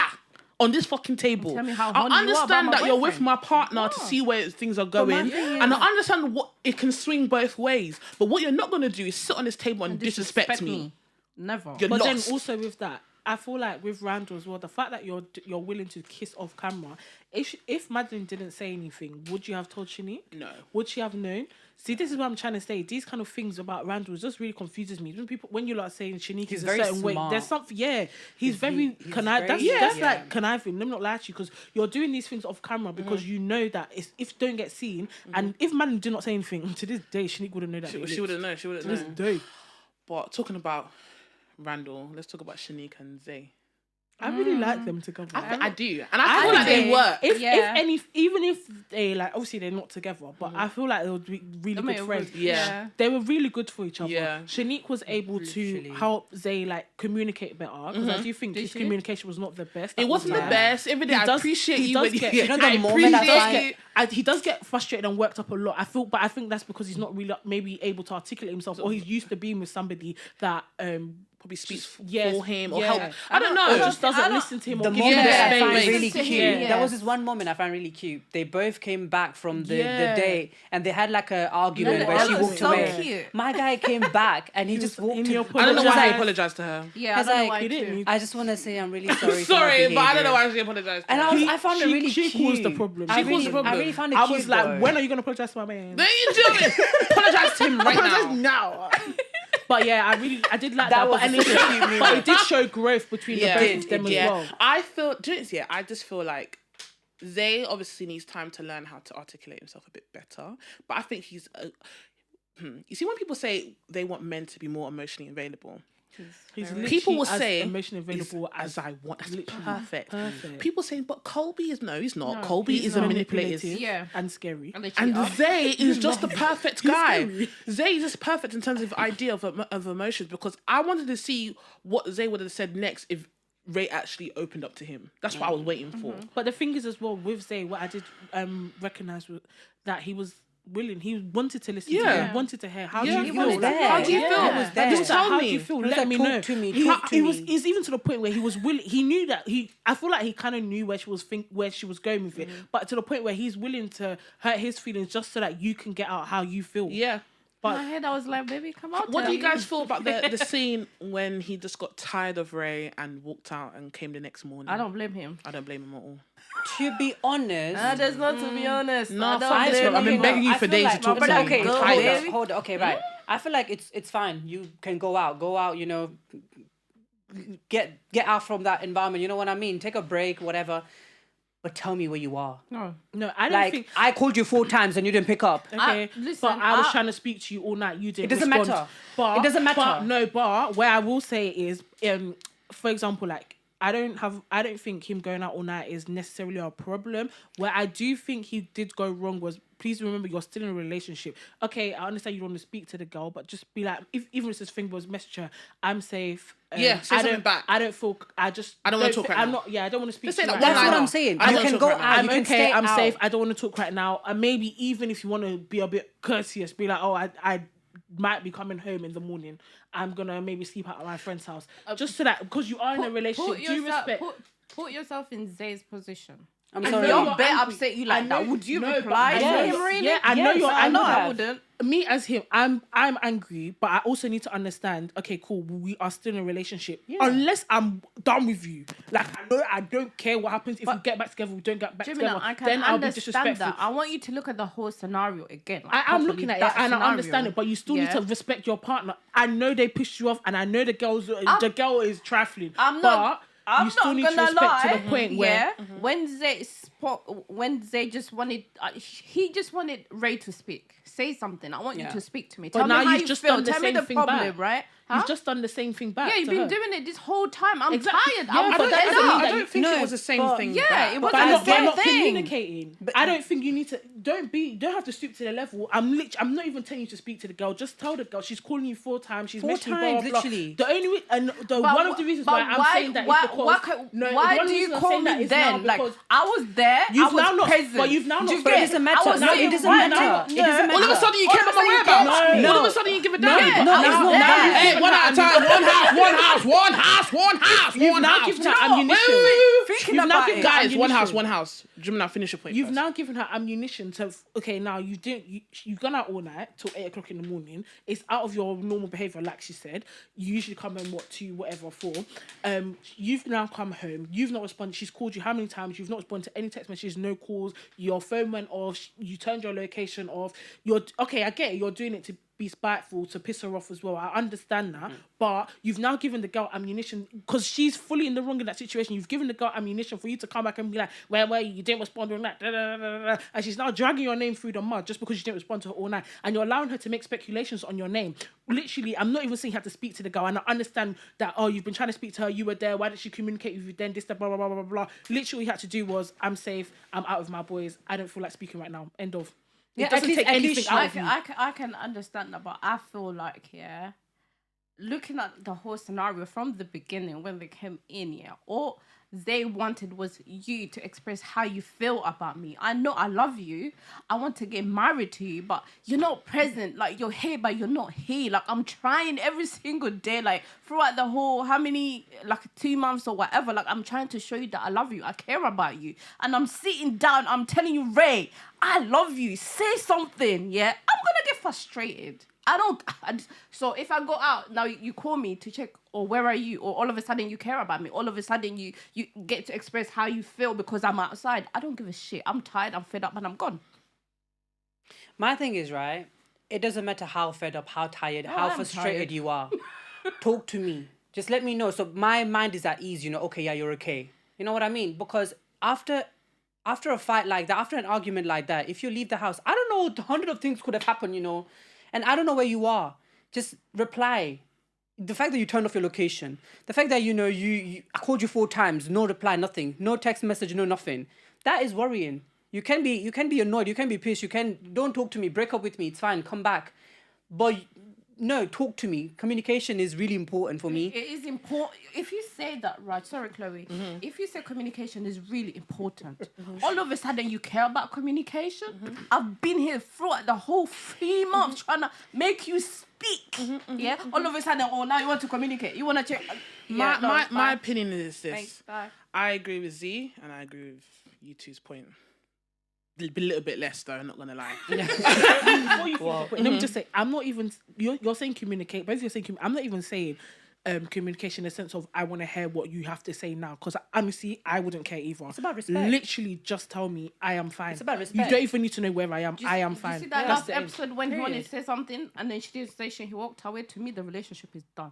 on this fucking table? Tell me how I horny you are about understand my that you're with boyfriend. my partner to see where things are my going, thing and I is- understand what it can swing both ways. But what you're not gonna do is sit on this table and disrespect me. Never. You're But lost. then also with that, I feel like with Randall as well, the fact that you're willing to kiss off camera. If Madeline didn't say anything, would you have told Shanique? No. Would she have known? See, this is what I'm trying to say. These kind of things about Randall just really confuses me. When you like saying Shanique He's is a very certain way, smart. there's something. Yeah, he's very he's connive. very- That's yeah. like conniving. Let me not lie to you because you're doing these things off camera because you know that if don't get seen and if Madeline did not say anything to this day, Shanique wouldn't know that. She wouldn't know. She wouldn't To this know. day. But talking about Randall, let's talk about Shanique and Zay. I really like them together. I do, and I feel like think they work. Even if they like, obviously they're not together, but I feel like they would be really Make good it friends. work. Yeah. They were really good for each other. Yeah. Shanique was able to Literally. help Zay like communicate better because I do think Did his she? communication was not the best. It wasn't the best. Every day I appreciate you when He know, the moment I find- he does get frustrated and worked up a lot. I think that's because he's not really maybe able to articulate himself, or he's used to being with somebody that probably speaks yes, for him or yeah. help. I don't or know. just I doesn't don't- listen to him. The or give moment him Yeah, that I space. found space. really Listen to cute. him, There yeah. was this one moment I found really cute. They both came back from the Yeah. date and they had like an argument No, where that she was walked so away. cute. My guy came back and he just walked. in your I don't know Apologize. why he Like- apologized to her. Yeah, I It's don't know like- why He too. didn't need I just want to say I'm really sorry. for my Sorry, but I don't know behaviour. why she apologized. And I was, I found it She- really she cute. caused the problem. I She really, caused the problem. I really found it I cute. was like, though. when are you gonna apologize to my man? There you do it. Apologize to him right now. now. But yeah, I did like That that. was But, and such a cute but moment. it did show growth between the both of them as yeah. well. I feel, I just feel like Zay obviously needs time to learn how to articulate himself a bit better. But I think he's... You see, when people say they want men to be more emotionally available, He's people will literally say as emotionally available as I want. That's literally perfect. perfect. People saying, but Colby is no, he's not. No, Colby He's is a manipulator. manipulative Yeah. and scary. And they And cheat up. Zay is just the perfect guy. scary. Zay is just perfect in terms of idea of emotions, because I wanted to see what Zay would have said next if Ray actually opened up to him. That's what I was waiting for. But the thing is as well with Zay, what I did recognize was that he was willing. He wanted to listen. Yeah. To him. He wanted to hear. How do Yeah. you He feel? was there. How do you Yeah. feel? He was there. Just tell How me. do you feel? He was Let like, me talk know. to me, He, talk to he was. me. It's even to the point where he was willing. He knew that I feel like he kind of knew where she was going with it, but to the point where he's willing to hurt his feelings just so that you can get out how you feel. Yeah. In my head, I was like, baby, come on. What do tell you guys feel about the scene when he just got tired of Ray and walked out and came the next morning? I don't blame him. I don't blame him at all. To be honest, There's not to be honest. No, I don't fuck this blame one. I've been him. begging you I for feel days like- to talk but to me. okay, I'm go, tired. baby. hold on. Okay, right. I feel like it's fine. You can go out. You know, get out from that environment. You know what I mean? Take a break, whatever. But tell me where you are. No. No, I don't Like think. I called you 4 times and you didn't pick up. Okay, listen, but I was I- trying to speak to you all night. You didn't. It doesn't respond. matter. But It doesn't matter. But where I will say is, for example, like I don't think him going out all night is necessarily a problem. Where I do think he did go wrong was, please remember you're still in a relationship. Okay, I understand you don't want to speak to the girl, but just be like, even if this thing was message her, I'm safe. Yeah, say I something don't, back. I don't feel. I don't wanna talk right I'm now. not. Yeah, I don't want to speak. Just to say you that right one That's now. what line I'm out. saying. I You don't can talk go right now. out. I'm You can okay. stay I'm out. safe. I don't want to talk right now. And maybe even if you want to be a bit courteous, be like, oh, I might be coming home in the morning. I'm gonna maybe sleep out at my friend's house, just so that because you are in a relationship, do respect. Put yourself in Zay's position. I'm I sorry. know You're you're bet angry. upset you I like know- that. Would you no, but reply I to know him you're- really? yeah, I know you're I know angry. I wouldn't. Me as him, I'm angry, but I also need to understand. Okay, cool. We are still in a relationship. Unless I'm done with you, like I don't care what happens if we get back together. We don't get back Jimmy, together. I can then I'll be understand disrespectful. that. I want you to look at the whole scenario again. Like, I am properly, looking at it that and I scenario. understand it, but you still need Yeah. to respect your partner. I know they pissed you off, and I know the girl is trifling. I'm but not- I'm you still not need to gonna respect lie. to the point where when Zay just wanted, he just wanted Ray to speak. Say something. I want you Yeah. to speak to me. But Tell now me how you've you just feel. done the Tell me same the thing problem, back. right? Huh? you've just done the same thing back. Yeah, you've to been her. doing it this whole time. I'm Exactly. tired. Yeah, I'm but that doesn't fed mean up. that I don't think no, it was the same but- thing. Yeah, back. it But wasn't by the not, by same not thing. communicating. I don't think you need to. You don't have to stoop to the level. I'm not even telling you to speak to the girl. Just tell the girl she's calling you 4 times. She's 4 messaging you, blah, times, blah, blah. literally. The only one of the reasons but why I'm saying that is because why one do you reason I'm call saying that me is now then? Like because I was there. You've I was now not- present. but you've now Do not- you but get it it? doesn't I matter. was No, saying it doesn't right matter. now- It doesn't No. All of a sudden you All care of about a my sudden you whereabouts. care. All of a sudden you give a damn. Yeah, No, I it's was not there. that. Hey, one at a time. One house. You've now given her ammunition. Thinking You've now about given it. her Guys, one ammunition. house. Jim, now finish your point. You've first. now given her ammunition to now you've gone out all night till 8 o'clock in the morning. It's out of your normal behaviour, like she said. You usually come home 2, whatever, 4. You've now come home. You've not responded. She's called you how many times? You've not responded to any text messages, no calls. Your phone went off. You turned your location off. I get it. You're doing it to be spiteful, to piss her off as well. I understand that, but you've now given the girl ammunition because she's fully in the wrong in that situation. You've given the girl ammunition for you to come back and be like, where were you? You didn't respond all night. Da, da, da, da, da. And she's now dragging your name through the mud just because you didn't respond to her all night. And you're allowing her to make speculations on your name. Literally, I'm not even saying you have to speak to the girl. And I understand that, you've been trying to speak to her. You were there. Why didn't she communicate with you then? This, that, blah, blah, blah, blah, blah. Literally, all you had to do was, I'm safe. I'm out with my boys. I don't feel like speaking right now. End of. Yeah, It doesn't take anything out of you. I can understand that, but I feel like, looking at the whole scenario from the beginning when they came in, all they wanted was you to express how you feel about me. I know I love you. I want to get married to you, but you're not present. Like, you're here, but you're not here. Like, I'm trying every single day, like, throughout the whole, 2 months or whatever, like, I'm trying to show you that I love you. I care about you. And I'm sitting down, I'm telling you, Ray, I love you. Say something, yeah? I'm gonna get frustrated. So if I go out, now you call me to check, or where are you? Or all of a sudden you care about me. All of a sudden you get to express how you feel because I'm outside. I don't give a shit. I'm tired, I'm fed up, and I'm gone. My thing is, right, it doesn't matter how fed up, how tired, how I'm frustrated tired. you are. Talk to me. Just let me know. So my mind is at ease, okay, yeah, you're okay. You know what I mean? Because after after a fight like that, after an argument like that, if you leave the house, I don't know, 100 of things could have happened, and I don't know where you are. Just reply. The fact that you turned off your location, the fact that, I called you 4 times, no reply, nothing, no text message, no nothing. That is worrying. You can be annoyed, you can be pissed, don't talk to me, break up with me, it's fine, come back. But no, talk to me. Communication is really important for me. It is important. If you say that, right? Sorry, Chloe. If you say communication is really important, all of a sudden you care about communication. I've been here throughout the whole 3 months trying to make you speak. Yeah. All of a sudden, now you want to communicate. You want to check. My opinion is this. Thanks, bye. I agree with Z, and I agree with you two's point. A little bit less though, I'm not gonna lie. Before you finish, let me just say, I'm not even. You're saying communicate, but you're saying I'm not even saying communication in the sense of I want to hear what you have to say now, because honestly, I wouldn't care either. It's about respect. Literally, just tell me I am fine. It's about respect. You don't even need to know where I am. I am fine. You see that That's last the end. episode when he wanted to say something and then she didn't say shit, he walked away. To me, the relationship is done.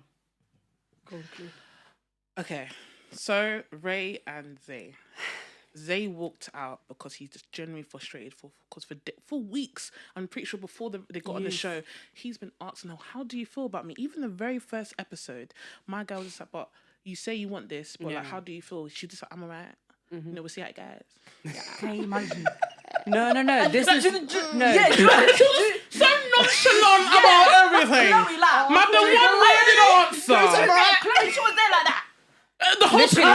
Okay, so Ray and Zay. Zay walked out because he's just genuinely frustrated for weeks. I'm pretty sure before they got on the show, he's been asking her, how do you feel about me? Even the very first episode, my guy was just like, but you say you want this, but like, how do you feel? She just like, I'm alright. We'll see how it goes. Can you imagine? No. This is no. So nonchalant about everything. Man, the one worded answer. Chloe, she was there like that. The whole Literally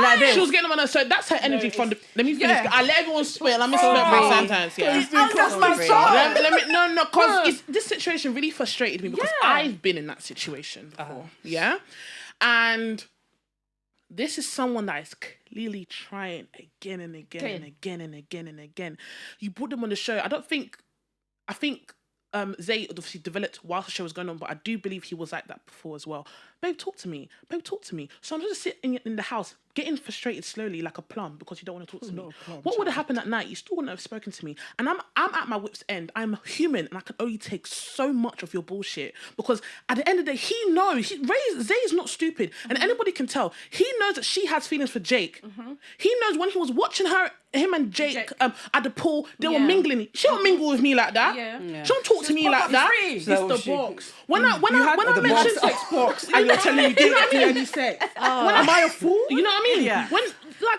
like this. She was getting on her, so that's her energy from the. Let me finish. I let everyone spit. Let me spit my sentence. Yeah. That's my song. Let me because this situation really frustrated me because I've been in that situation before. Yeah, and this is someone that is clearly trying again and again and again and again and again. You put them on the show. I think Zay obviously developed whilst the show was going on, but I do believe he was like that before as well. Babe, talk to me. So I'm just sitting in the house, getting frustrated slowly like a plum because you don't want to talk to me. What would have happened that night? You still wouldn't have spoken to me. And I'm at my wit's end. I'm human and I can only take so much of your bullshit because at the end of the day, he knows. Zay is not stupid and anybody can tell. He knows that she has feelings for Jake. He knows when he was watching him and Jake at the pool, they were mingling. She don't mingle with me like that. She don't talk to me like that. It's the box. When I mentioned sex box and you're telling me you didn't do any sex. Am I a fool? You know what I mean? Yeah.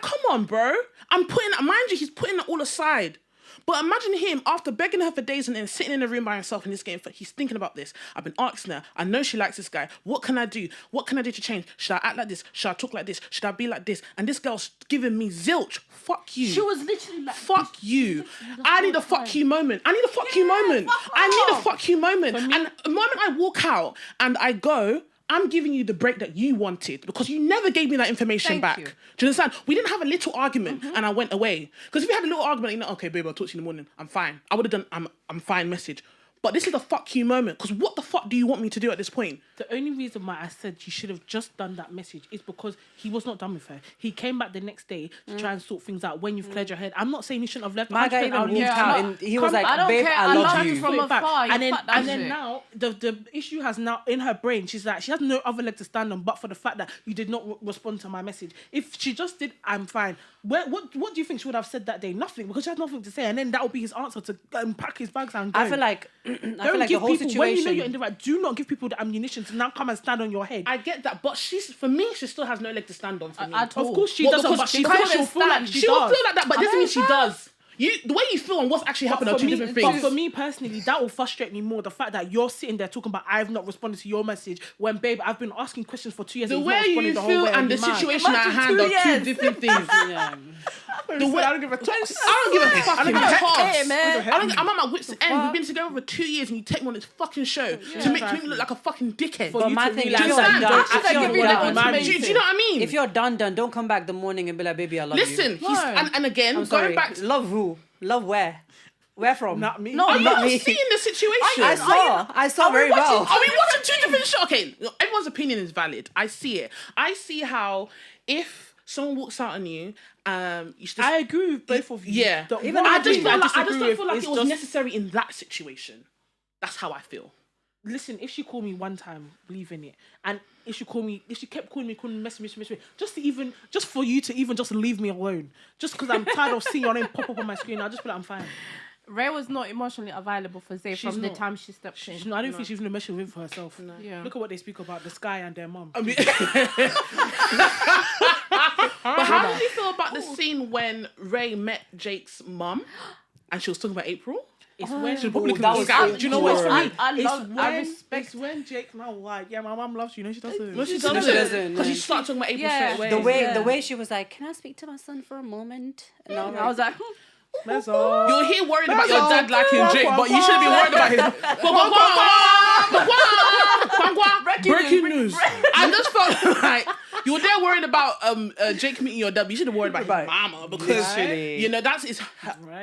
Come on, bro. Mind you, he's putting it all aside. But imagine him after begging her for days and then sitting in a room by himself in this game. He's thinking about this. I've been asking her. I know she likes this guy. What can I do? What can I do to change? Should I act like this? Should I talk like this? Should I be like this? And this girl's giving me zilch. Fuck you. She was literally like, fuck you. I need a fuck you moment. I need a fuck you moment. And the moment I walk out and I go, I'm giving you the break that you wanted because you never gave me that information back. You. Do you understand? We didn't have a little argument and I went away. Because if we had a little argument, okay, babe, I'll talk to you in the morning. I'm fine. I would have done, I'm fine message. But this is the fuck you moment. Because what the fuck do you want me to do at this point? The only reason why I said you should have just done that message is because he was not done with her. He came back the next day to try and sort things out when you've cleared your head. I'm not saying you shouldn't have left. My guy even walked out and he was like, I don't babe, care. I love you. From afar, and then now the issue has now in her brain. She's like, she has no other leg to stand on but for the fact that you did not respond to my message. If she just did, I'm fine. What do you think she would have said that day? Nothing, because she has nothing to say, and then that would be his answer to pack his bags and go. I feel like the whole situation. When you know you're in the right, do not give people the ammunition to now come and stand on your head. I get that, but she still has no leg to stand on for me. Of course she doesn't, but she'll feel like she will feel like that, but it doesn't mean she does. The way you feel and what's actually happened are two different things. But for me personally, that will frustrate me more. The fact that you're sitting there talking about I've not responded to your message when, babe, I've been asking questions for 2 years. The way you feel and the situation at hand are two different things. The way I don't give a fuck. I don't give a fucking toss. I'm at my wit's end. We've been together for 2 years and you take me on this fucking show to make me look like a fucking dickhead. But my thing is, do you know what I mean? If you're done, don't come back the morning and be like, baby, I love you. Listen, and again, going back to... Love who? Love where? Where from? Not me. No, I'm not seeing the situation. I saw very well. Are we watching two different shows? Okay, everyone's opinion is valid. I see it. I see how if someone walks out on you, you should just, I agree with both of you. Yeah. Even I just don't feel like it was necessary in that situation. That's how I feel. listen, if she called me one time, believe in it. And if she kept calling me, mess me, just for you to even just leave me alone. Just because I'm tired of seeing your name pop up on my screen, I'll just be like, I'm fine. Ray was not emotionally available for Zay from the time she stepped in. I don't think she's even emotional with herself. No. Yeah. Look at what they speak about, the sky and their mum. I mean, but how did you feel about the scene when Ray met Jake's mum and she was talking about April? It's when she probably that was do you know what's funny? I respect It's when Jake now like, yeah, my mum loves you. No, she doesn't. No, she doesn't. doesn't. Because she started talking about April straight away. The way she was like, can I speak to my son for a moment? And I was like, That's all. You're here worried about your dad liking Jake, but you shouldn't be worried about his. Breaking news. I just felt like you were there worried about Jake meeting your dad. You should have worried about his mama because you know that's his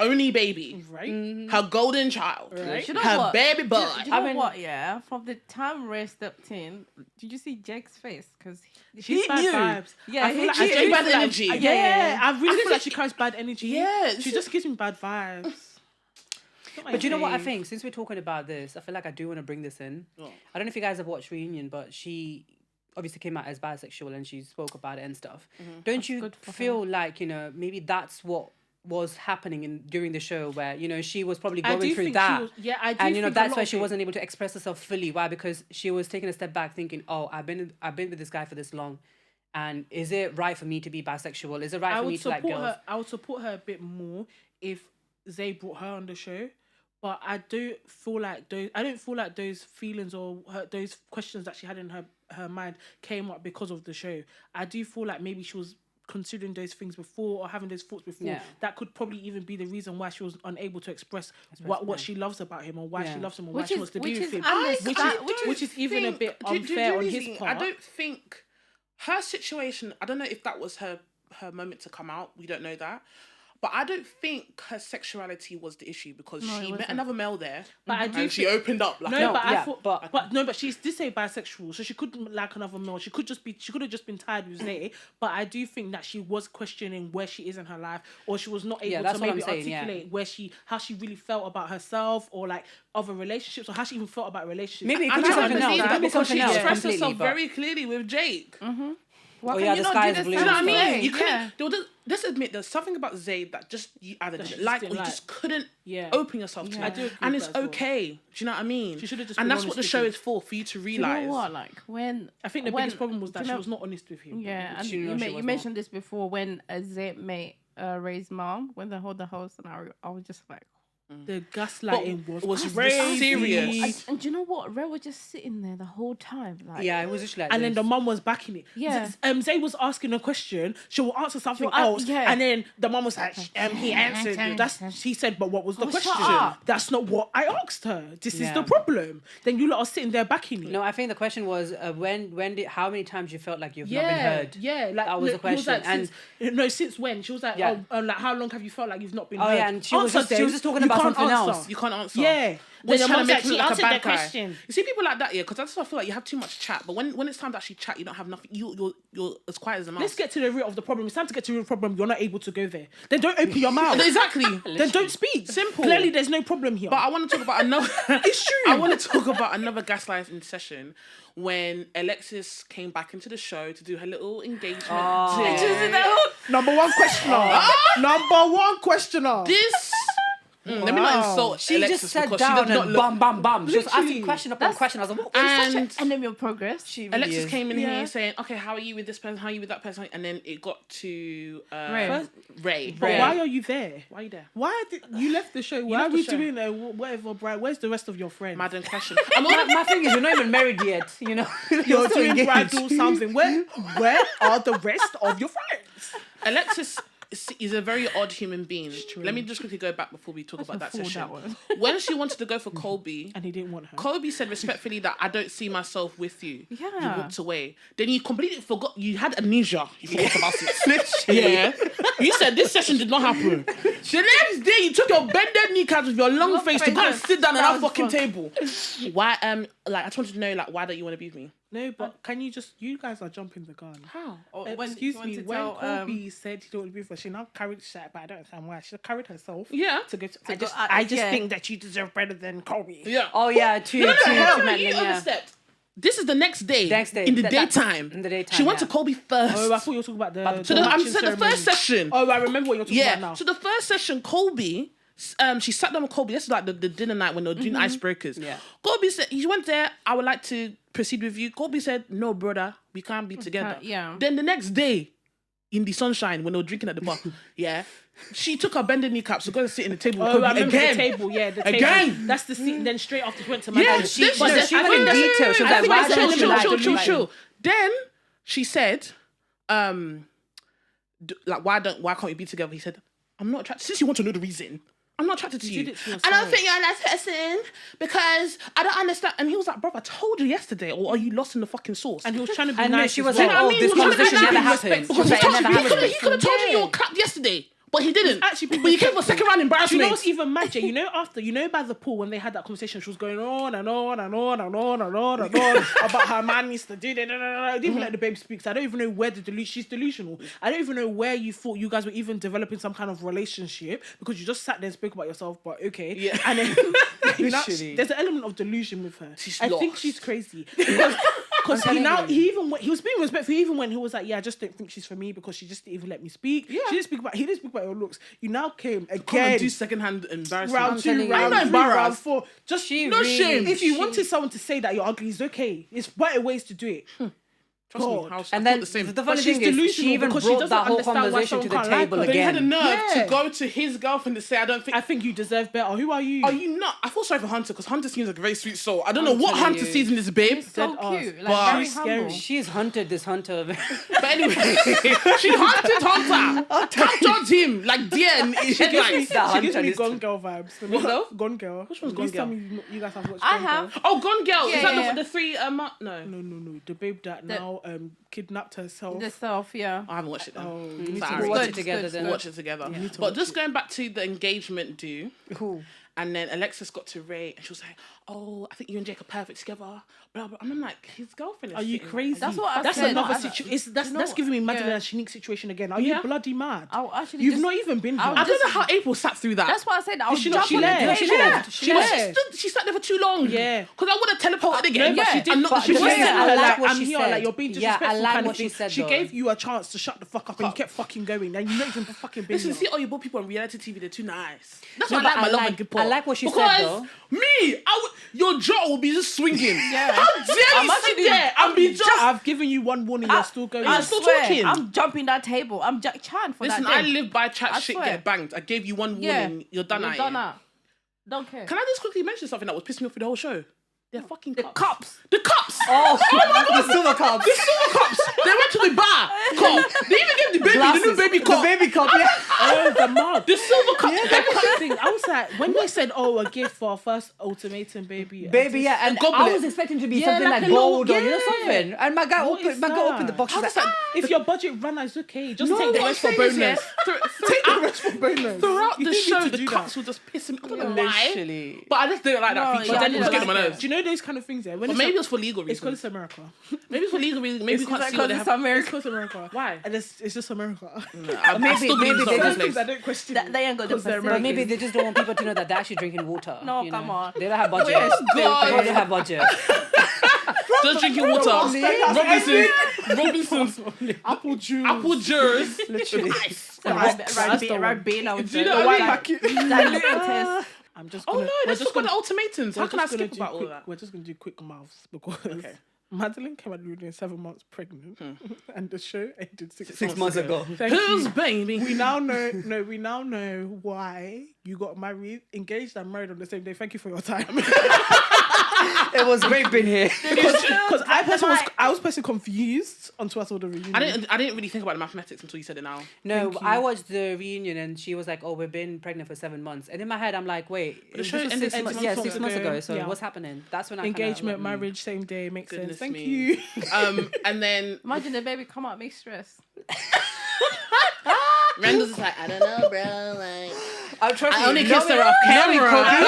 only baby, Right? her golden child, Right. you know her what? baby boy. Do you know what? Yeah, from the time Ray stepped in, did you see Jake's face? Because She's bad knew. vibes. Yeah, I feel like She Jake- bad energy. Yeah, I really feel think like she carries bad energy. Yeah, she just gives me bad vibes. But you know what I think? Since we're talking about this, I feel like I do want to bring this in. Oh. I don't know if you guys have watched Reunion, but she obviously came out as bisexual and she spoke about it and stuff. Don't you good for feel like, you know, maybe that's what was happening during the show where, you know, she was probably going through think that. she was, yeah, I do. And, you know, think a that's lot why of she it- wasn't able to express herself fully. Why? Because she was taking a step back thinking, oh, I've been with this guy for this long. And is it right for me to be bisexual? Is it right for me to like girls? I would support her a bit more if Zay brought her on the show. But I do feel like I don't feel like those feelings or those questions that she had in her mind came up because of the show. I do feel like maybe she was considering those things before or having those thoughts before. Yeah. That could probably even be the reason why she was unable to express what she loves about him or why she loves him or why she wants to be with him. Which is even a bit unfair on his part. I don't think her situation. I don't know if that was her moment to come out. We don't know that. But I don't think her sexuality was the issue because she met another male there, But I do and she opened up. Like, but she did say bisexual, so she couldn't like another male. She could have just been tired with Zay. But I do think that she was questioning where she is in her life, or she was not able to maybe articulate how she really felt about herself, or like other relationships, or how she even felt about relationships. Maybe it I could be don't something else. believe It that could be because she something else expressed completely. herself very clearly with Jake. Why Oh, can yeah, you the not sky do is the blue. You same know what I mean? thing? You couldn't. Yeah. Let's admit there's something about Zay that just you either didn't like or you just couldn't Yeah. open yourself to. Yeah. I do agree And with it's that as well. okay. Do you know what I mean? She should've just and been that's what honest the with show him. is for you to Do realize. you know what? Like when I think the biggest problem was that do you she know- was not honest with him. Yeah, and She knew she you was mentioned this before when Zay met Ray's mom when they hold the whole scenario. I was just like, The gaslighting was crazy. serious. and do you know what? Ray was just sitting there the whole time, like Yeah, it was just like And then this. the mum was backing it. Yeah. Zay was asking a question. She will answer something She'll else, yeah. and then the mum was like, "He answered." He said, "But what was the Oh, shut question? up. That's not what I asked her. This is Yeah. the problem." Then you lot are sitting there backing it. No, I think the question was how many times you felt like you've not been heard? Yeah, like That was the he was question. like, since when? She was like, Yeah. like how long have you felt like you've not been Oh, heard? yeah, and she was just talking You about can't something answer. else. You can't answer. Yeah. Then Then trying the to mum's make you like, look like a "Answer the bad guy. question." You see people like that, yeah, because that's what I feel like you have too much chat. But when it's time to actually chat, you don't have nothing. You're as quiet as a mouse. Let's get to the root of the problem. It's time to get to the root of the problem. You're not able to go there. Then don't open your mouth. Exactly. Then don't speak. Simple. Clearly, there's no problem here. But I want to talk about another. It's true. I want to talk about another gaslighting session when Alexis came back into the show to do her little engagement. Number one questioner. Number one questioner. This. Let me not insult She Alexis just sat because she down does not and look. bam, bam, bam. She was Literally. asking question upon question. I was like, what is And and then your progress. she really Alexis is. came in Yeah. here saying, "Okay, how are you with this person? How are you with that person?" And then it got to Ray. Ray. But Ray. why are you there? Why are you there? Why did you left the show? Why left are the we show. doing whatever, Brad? Where's the rest of your friends? Madam question. My thing is, you're not even married yet. You know, You're still doing engaged. bridal something. Where are the rest of your friends? Alexis is a very odd human being. Let me just quickly go back before we talk about that fool, session. that one. When she wanted to go for Colby, And he didn't want her. Colby said respectfully that I don't see myself with you. Yeah. You walked away. Then you completely forgot. You had amnesia. You forgot about it. Yeah. You said this session did not happen. The next day, you took your bended kneecaps with your long face to go and sit down at that fucking table. Why? Like I just wanted to know, like, why don't you want to be with me? No, but can you just? You guys are jumping the gun. How? Excuse me. When Colby said he don't want to be with her, she now carried shit, but I don't understand why. She carried herself. Yeah. To go to. go- I just yeah. think that you deserve better than Colby. Yeah. Oh yeah, true. No, Madeline, you yeah. overstepped. This is the next day. Next day. In the That- daytime. in the daytime, She went yeah. to Colby first. Oh, I thought you were talking about the. so I'm matching saying the first ceremony. session. Oh, I remember what you're talking about now. So the first session, Colby, she sat down with Colby. This is like the dinner night when they were doing icebreakers. Yeah. Colby said, he went there, I would like to proceed with you. Colby said, no, brother, we can't be together. yeah. Then the next day, in the sunshine, when they were drinking at the bar, yeah, she took her bended kneecaps to go and sit in the table with Oh, Colby I remember again. the table. Yeah, the table. Again. That's the scene. Then straight after she went to Yeah, Madeline. she But said, she went in detail. She was like, why don't you like the chill. Then she said, why can't we be together? He said, I'm not attracted. Since you want to know the reason, I'm not attracted to did you. it to I don't yourself. think you're a nice person because I don't understand. And he was like, bro, I told you yesterday, or are you lost in the fucking sauce? And he was trying to be And no, nice. she as was well. like, You know oh, what I mean? this He was trying to conversation be never nice. happened. Because She was like, it never he happened. could have told you Yeah. you were clapped yesterday, but he didn't. actually but you came for second round Do you know embarrassment. what's even magic? You know, by the pool when they had that conversation, she was going on and on and on and on and on and on about her man needs to do that. I didn't even let the babe speak. So I don't even know where she's delusional. I don't even know where you thought you guys were even developing some kind of relationship because you just sat there and spoke about yourself. But okay, Yeah. And then Literally. there's an element of delusion with her. She's I think lost. she's crazy because telling you. he was being respectful even when he was like, yeah, I just don't think she's for me because she just didn't even let me speak. Yeah. He didn't speak about your looks. You now came Come again. and do second-hand embarrassment. Round I'm 2, telling you. round I'm 3, not round embarrassed. 4. Just She no really- shame. If you she- wanted someone to say that you're ugly, it's okay. It's better ways to do it. Trust me, God. I And thought then the same. the But funny she's thing is, delusional she even because she brought doesn't that whole understand why conversation to the someone can't like table her. But he had the again. nerve Yeah. to go to his girlfriend to say, I don't think... I think you deserve better. Who are you? Are you not? I feel sorry for Hunter because Hunter seems like a very sweet soul. I don't know I'm what telling Hunter you. sees in this babe. So Dead ass. cute. But Like, very she's humble. scary. She's hunted this hunter. But anyway, she hunted Hunter. Captured him like deer in headlights. That She gives hunter me is- Gone Girl vibes. What though? Gone Girl. Which one's Please Gone tell Girl? me you guys have watched I Gone have. Girl. Oh, Gone Girl. Yeah, Is that yeah. the three? No. No. The babe that now kidnapped herself. The self, yeah. I haven't watched it. Then. Oh, you Sorry. need to Sorry. We'll Good, watch it together good, then. Watch it together. need to But watch just it. going back to the engagement do, Cool. and then Alexis got to Ray, and she was like, "Oh, I think you and Jake are perfect together." Blah blah. And I'm like, his girlfriend. Is Are you sitting crazy? That's what I That's said. another I- situation. you know That's what? giving me Madeleine Yeah. a unique situation again. Are Yeah. you bloody mad? I'll actually You've just, not even been here. I'll I don't know how April sat through that. That's what I said. I'll Did she not? jump She on the left. table. She Yeah. left. She was. left. She sat there for too long. Yeah. Because I would have teleported again. No, but Yeah. she did. I'm not- But she she wasn't wasn't saying her I like, like what I'm she here, said. like you're being Yeah, I disrespectful like kind what of she thing. said, She though. gave you a chance to shut the fuck up, and you kept fucking going, and you're not even fucking being Listen, here. see all you both people on reality TV, they're too nice. That's No, why I but like my I love like- and good part. I like what she said, Because though. me, your jaw will be just swinging. Yeah. How dare I'm you sit actually- there and be just... I've given you one warning. You're still going. I You're still swear, talking. I'm jumping that table. I'm Jack Chan for Listen, that I day. live by chat, I shit swear. get banged. I gave you one Yeah. warning, you're done You're at done it. now. Don't care. Can I just quickly mention something that was pissing me off with the whole show? They're fucking The cups. cups. The cups! Oh, the silver cups. The silver cups! They went to the bar. Cup. They even gave the baby Glasses. the new baby cup. The baby cup, yeah. Oh, the mug. The silver cup. That was the thing. I was like, when they said, "Oh, a gift for our first ultimatum baby," I Baby, just- yeah, and goblet. I was expecting to be Yeah, something like like a little- gold or you know yeah. something. And my guy What opened, is my guy opened the that? box. He's How does like, that- If your budget run out, it's okay. Just No, take the what rest I'm for saying is, bonus. Take the rest for bonus. Throughout You the didn't show, need to the do cups that. were just pissing me. I don't know why. literally. But I just didn't like that No, feature. yeah, I It was didn't getting on my like nerves. Do you know those kind of things? Yeah, when But maybe it was for legal it's because reasons. it's America. Maybe it's for legal reasons. Maybe we can't see what they Because have. it's America. It's because America. Why? And it's just America. I Maybe- still maybe believe they it's just- place. I don't question. They ain't got the Because they're facilities. But maybe they just don't want people to know that they're actually drinking water. No, you come know? on. They don't have budget. God. They don't have budget. Just drinking water. Robinson's Apple juice. apple juice. Literally. Right being out Do you know what I mean? diluted taste. I'm just. Oh Gonna, no, we're let's just talk about gonna- the ultimatums. How we're can I just gonna skip do about all quick- that? We're just gonna do quick mouths because Madeline came out doing 7 months pregnant, and the show ended 6 months ago. Thank Who's you. baby? We now know. No, we now know why you got married, engaged, and married on the same day. Thank you for your time. It was great being here. Because I was personally confused until I saw the reunion. I didn't really think about the mathematics until you said it now. No, Thank you. I watched the reunion and she was like, "Oh, we've been pregnant for 7 months." And in my head, I'm like, "Wait, the show this was ended 6 months? 6 Yeah, months 6 months ago. ago. So Yeah. what's happening?" That's when I Engagement, kinda, like, marriage, same day makes Goodness sense. Thank me. you. And then Imagine the baby come out, make stress. Randall's just like, I don't know, bro. Like, trust I me, only kissed her off knowing camera. Kobe,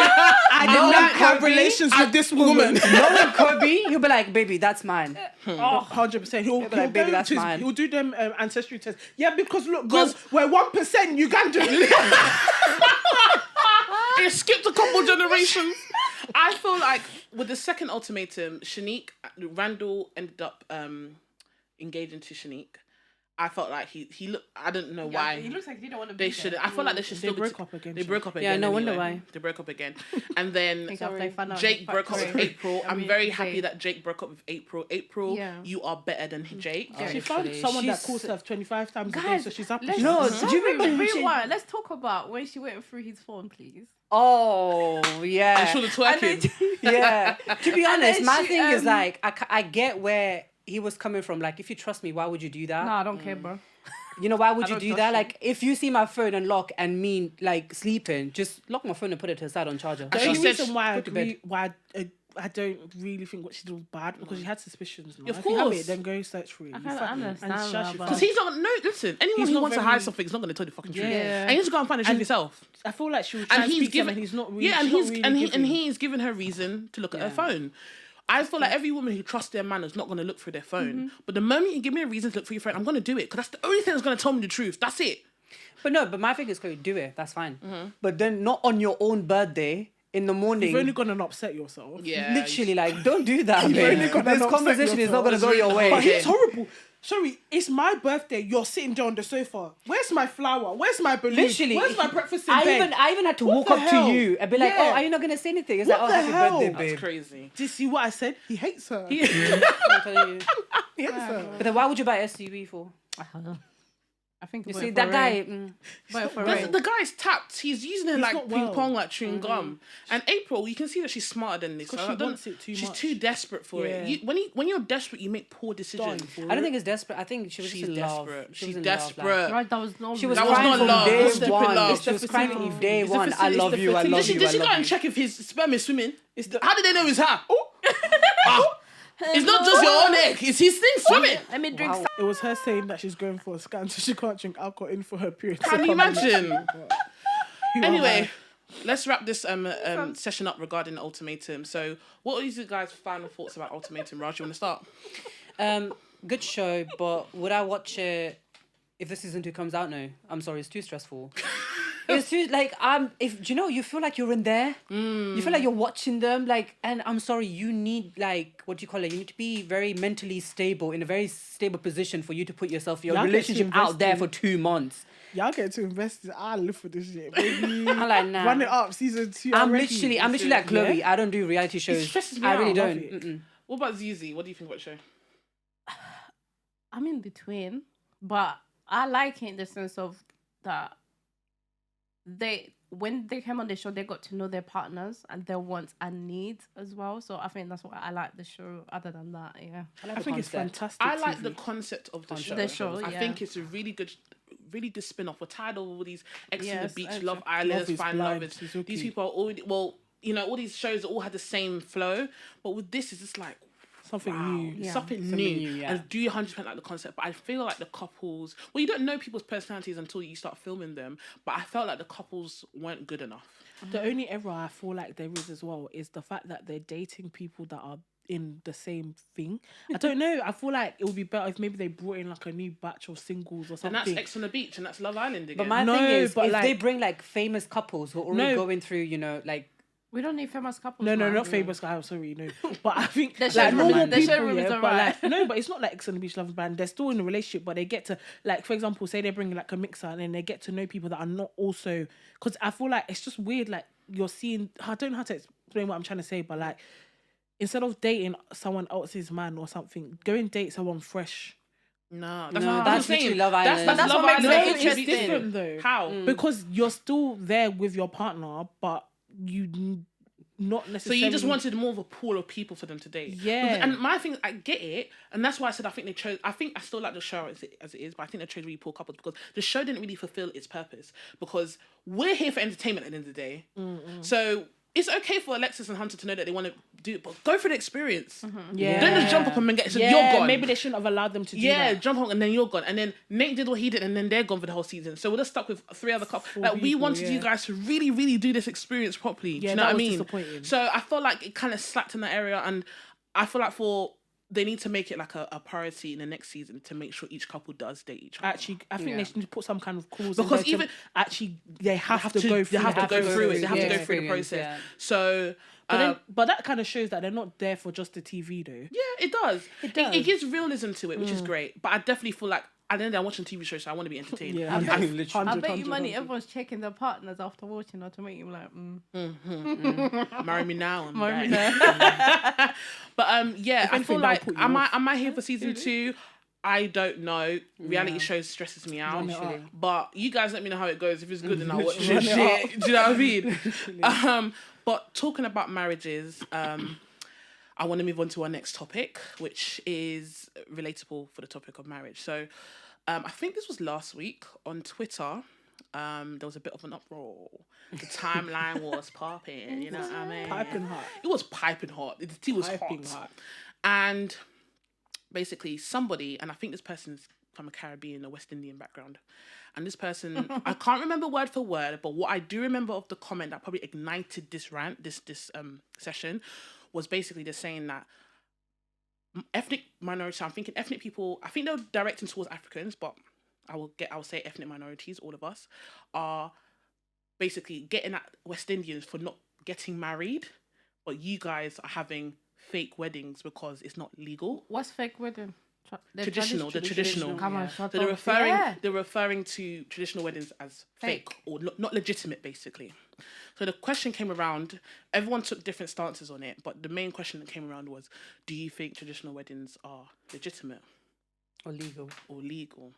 I did not have relations with this woman. knowing Kobe, he'll be like, baby, that's mine. 100%. He'll be like, baby, go that's to his, mine. he'll do them ancestry tests. Yeah, because look, girls, we're 1% Ugandan. It skipped a couple generations. I feel like with the second ultimatum, Randall ended up engaging to Shanique. I felt like he looked. I don't know why. He looks like he didn't want to be They there. should. I feel like they should still. broke up again, They so- broke up again. Yeah, no wonder anyway. why. They broke up again, and then Think after they found out Jake the broke up with backstory. April. I'm mean, very happy Jake. that Jake broke up with April. April, Yeah. you are better than Jake. She found Literally. someone that She's- calls her 25 times a day, Guys, so she's happy. let's, she's No, happy. do you remember she- rewind? Let's talk about when she went through his phone, please. Oh, yeah. I'm sure the twerking. Yeah. To be honest, then my she, thing is like, I get where he was coming from. Like, if you trust me, why would you do that? No, I don't care, bro. You know, why would you don't do trust that? you. Like, if you see my phone unlock and me, like, sleeping, just lock my phone and put it to the side on charger. The She only said reason why go to bed. I don't really think what she did was bad because she had suspicions. Now. Of if you have course. it, then go search for it. I You can't find- understand and that, shush it. but- Because he's not. No, listen. Anyone He's who not wants to very- hide something is not going to tell the fucking truth. Yeah. And you just go and find the truth And- yourself. I feel like she was trying And to he's speak to him given. and he's not really. Yeah, and she's not he's really and giving. he's given her reason to look at her phone. I feel like every woman who trusts their man is not going to look through their phone. But the moment you give me a reason to look through your phone, I'm going to do it because that's the only thing that's going to tell me the truth. That's it. But my thing is, Chloe, do it. That's fine. But then not on your own birthday in the morning. You've only gone and upset yourself. Yeah, Literally, like, don't do that, babe. only got This an upset conversation is not yourself. going to go your way. But he's horrible. Sorry, it's my birthday. You're sitting there on the sofa. Where's my flower? Where's my balloon? Literally, Where's my breakfast in I bed? even had to What walk the up hell? to you and be like, Yeah. "Oh, are you not gonna say anything?" It's What like, "Oh, the happy hell? birthday, That's babe." crazy. Do you see what I said? He hates her. I'm telling you. He hates her. But then why would you buy SUV for? I don't know. I think You it see went that for guy. Ray. Went for But Ray. the guy's tapped. He's using her like not ping well. pong, like chewing gum. And April, you can see that she's smarter than this. 'Cause I she don't- wants it too She's much. too desperate for Yeah. it. When you're desperate, you make poor decisions. I don't think it's desperate. I think she was She's just in love. desperate. She was She's in love, like- desperate. Right, that was no. She was That was crying not from love. day That's stupid one. love. She was crying from day It's the one. faci- I it's love the you. I facility. love Did you. she I go love and you. check if his sperm is swimming? How did they know it's her? It's not just your own egg. It's his thing swimming. Let me drink. Wow. It was her saying that she's going for a scan so she can't drink alcohol in for her period. Can you imagine? Anyway, let's wrap this session up regarding Ultimatum. So, what are you guys' final thoughts about Ultimatum? Raj, you want to start? Good show, but would I watch it if the season 2 comes out? No, I'm sorry, it's too stressful. It's too like if you know you feel like you're in there, you feel like you're watching them. Like, and I'm sorry, you need like what do you call it? You need to be very mentally stable in a very stable position for you to put yourself your Y'all get to relationship out there invest for 2 months. Y'all get to invest. I live for this shit, baby. I'm like, nah. Run it up, season 2. I'm ready. literally like Chloe. I don't do reality shows. stresses me I out. really I love don't. it. Mm-mm. What about Zizi? What do you think about the show? I'm in between, but I like it in the sense of that when they came on the show, they got to know their partners and their wants and needs as well. So I think that's why I like the show. Other than that, yeah. I think it's fantastic. I like TV. the concept of the show. The show, I yeah. think it's a really good spin-off. We're tired of all these Ex on Yes, the Beach, and Love Love Island, is Fine Blind, Lovers. Suzuki. These people are already, well, you know, all these shows all had the same flow. But with this, it's just like, Something wow, new. Yeah. something Something new. new, yeah. And do you 100% like the concept? But I feel like the couples, well, you don't know people's personalities until you start filming them. But I felt like the couples weren't good enough. The only error I feel like there is as well is the fact that they're dating people that are in the same thing. I don't know. I feel like it would be better if maybe they brought in like a new batch of singles or And something. that's Ex on the Beach and that's Love Island again. But my No, thing is, but if they like- bring like famous couples who are already No. going through, you know, like We don't need famous couples. No, man. not famous guy. I'm sorry, no. But I think The like showroom- normal the people, showroom is yeah, but alright. like no, but it's not like Ex on the Beach Love Band. They're still in a relationship, but they get to like, for example, say they bring like a mixer and then they get to know people that are not also. Because I feel like it's just weird. Like you're seeing, I don't know how to explain what I'm trying to say, but like instead of dating someone else's man or something, go and date someone fresh. No, No, what I'm that's saying. literally Love Island. That's That's Love what makes Island. it It should It's be interesting. different though. How? Because you're still there with your partner, but not So necessarily. you just wanted more of a pool of people for them to date. Yeah. And my thing, I get it, and that's why I said I think they chose. I think I still like the show as it is, but I think they chose really poor couples because the show didn't really fulfill its purpose. Because we're here for entertainment at the end of the day. So it's okay for Alexis and Hunter to know that they want to do it, but go for the experience. Yeah. Don't just jump up and get, so Yeah, you're gone. maybe they shouldn't have allowed them to do Yeah, that. jump up and then you're gone. And then Nate did what he did and then they're gone for the whole season. So we're just stuck with 3 other couples. Like, we people, wanted you yeah. guys to really, really do this experience properly. Do Yeah, you know that what I was mean? disappointing. So I felt like it kind of slacked in that area, and I feel like they need to make it like a priority in the next season to make sure each couple does date each other. Actually, I think they should need to put some kind of clause Because in there even- actually they have to go through. They have to go through it. They have to yeah. go through the Experience, process. yeah. So, But that kind of shows that they're not there for just the TV though. yeah, it does. It does. gives realism to it, which is great. But I definitely feel like at the end of the day, I'm watching a TV show, so I want to be entertained. Yeah, And- Literally. I bet you money everyone's checking their partners after watching her to make you like, marry me now. I'm Marry me back. But yeah, I anything, feel that'll like put you am off. I here for season 2? I don't know. Reality shows stresses me out. Literally. But you guys let me know how it goes. If it's good, then I'll watch Run it. it Shit. Do you know what I mean? But talking about marriages, I want to move on to our next topic, which is relatable for the topic of marriage. So I think this was last week on Twitter. There was a bit of an uproar. The timeline was popping, you know what I mean? Piping hot. It was piping hot. The tea was Piping hot. hot. And basically somebody, and I think this person's from a Caribbean or West Indian background, and this person, I can't remember word for word, but what I do remember of the comment that probably ignited this rant, this session, was basically just saying that ethnic minority, I'm thinking ethnic people, I think they're directing towards Africans, but I will say ethnic minorities, all of us, are basically getting at West Indians for not getting married, but you guys are having fake weddings because it's not legal. what's fake wedding? The Traditional. Come on, shut So they're up. referring Yeah. they're referring to traditional weddings as fake or not legitimate, basically. So the question came around. Everyone took different stances on it, but the main question that came around was: do you think traditional weddings are legitimate Or legal. or legal?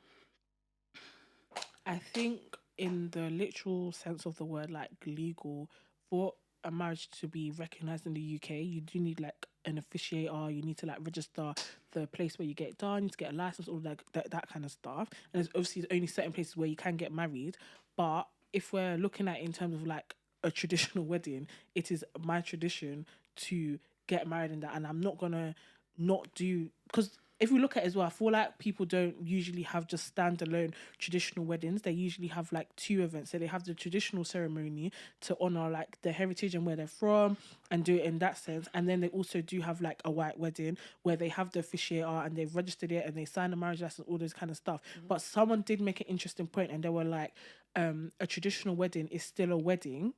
I think in the literal sense of the word, like legal, for a marriage to be recognised in the UK, you do need like an officiator, you need to like register the place where you get it done, you need to get a license, all like that kind of stuff. And there's obviously only certain places where you can get married. But if we're looking at it in terms of like a traditional wedding, it is my tradition to get married in that. And I'm not gonna not do, because if we look at it as well, I feel like people don't usually have just standalone traditional weddings. They usually have like 2 events. So they have the traditional ceremony to honour like their heritage and where they're from and do it in that sense. And then they also do have like a white wedding where they have the officiator and they've registered it and they sign the marriage license, all those kind of stuff. But someone did make an interesting point and they were like, a traditional wedding is still a wedding.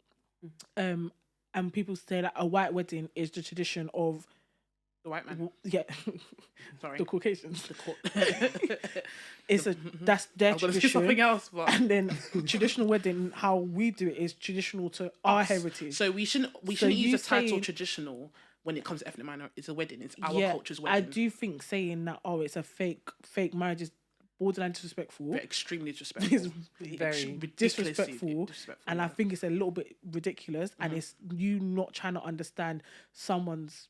And people say that a white wedding is the tradition of The white man. yeah, Sorry. the Caucasians. That's their I'm gonna say tradition. something else, but And then traditional wedding, how we do it is traditional to our heritage. so we shouldn't So use you the title saying- traditional when it comes to ethnic minority. It's a wedding. It's our yeah, culture's I wedding. do think saying that it's a fake marriage is borderline disrespectful. They're extremely disrespectful. It's Very disrespectful, and I think it's a little bit ridiculous, and it's you not trying to understand someone's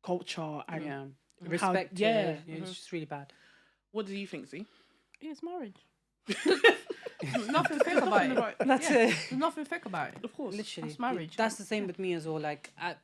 culture and Yeah. how- Respect. yeah. It's just really bad. What do you think, Z? It's marriage. There's nothing fake about it. That's Yeah. it. There's nothing fake about it. Of course. Literally. That's marriage. That's the same with me as well. Like, I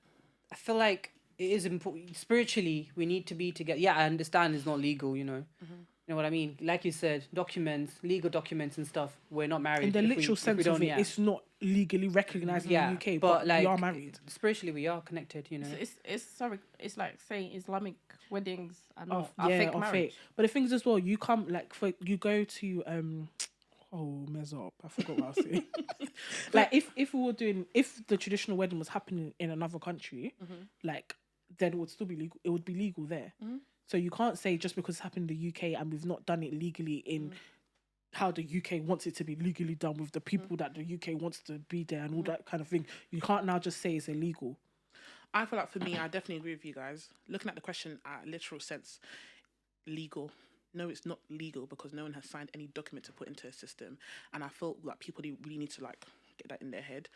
feel like it is important. Spiritually, we need to be together. Yeah, I understand it's not legal, you know. You know what I mean? Like you said, documents, legal documents and stuff. We're not married. in the if we- literal if we sense don't, of it, yeah. it's not legally recognized Yeah, in the UK, but, but like, we are married. Spiritually, we are connected, you know. It's like saying Islamic weddings are Of not fake marriage. But the thing is as well, you come like you go to mess up. I forgot what I was saying. Like if the traditional wedding was happening in another country, like then it would still be legal. It would be legal there. So you can't say just because it's happened in the UK and we've not done it legally in how the UK wants it to be legally done with the people that the UK wants to be there and all that kind of thing. You can't now just say it's illegal. I feel like for me, I definitely agree with you guys. Looking at the question at a literal sense, legal. No, it's not legal because no one has signed any document to put into a system. And I feel like people really need to like get that in their head.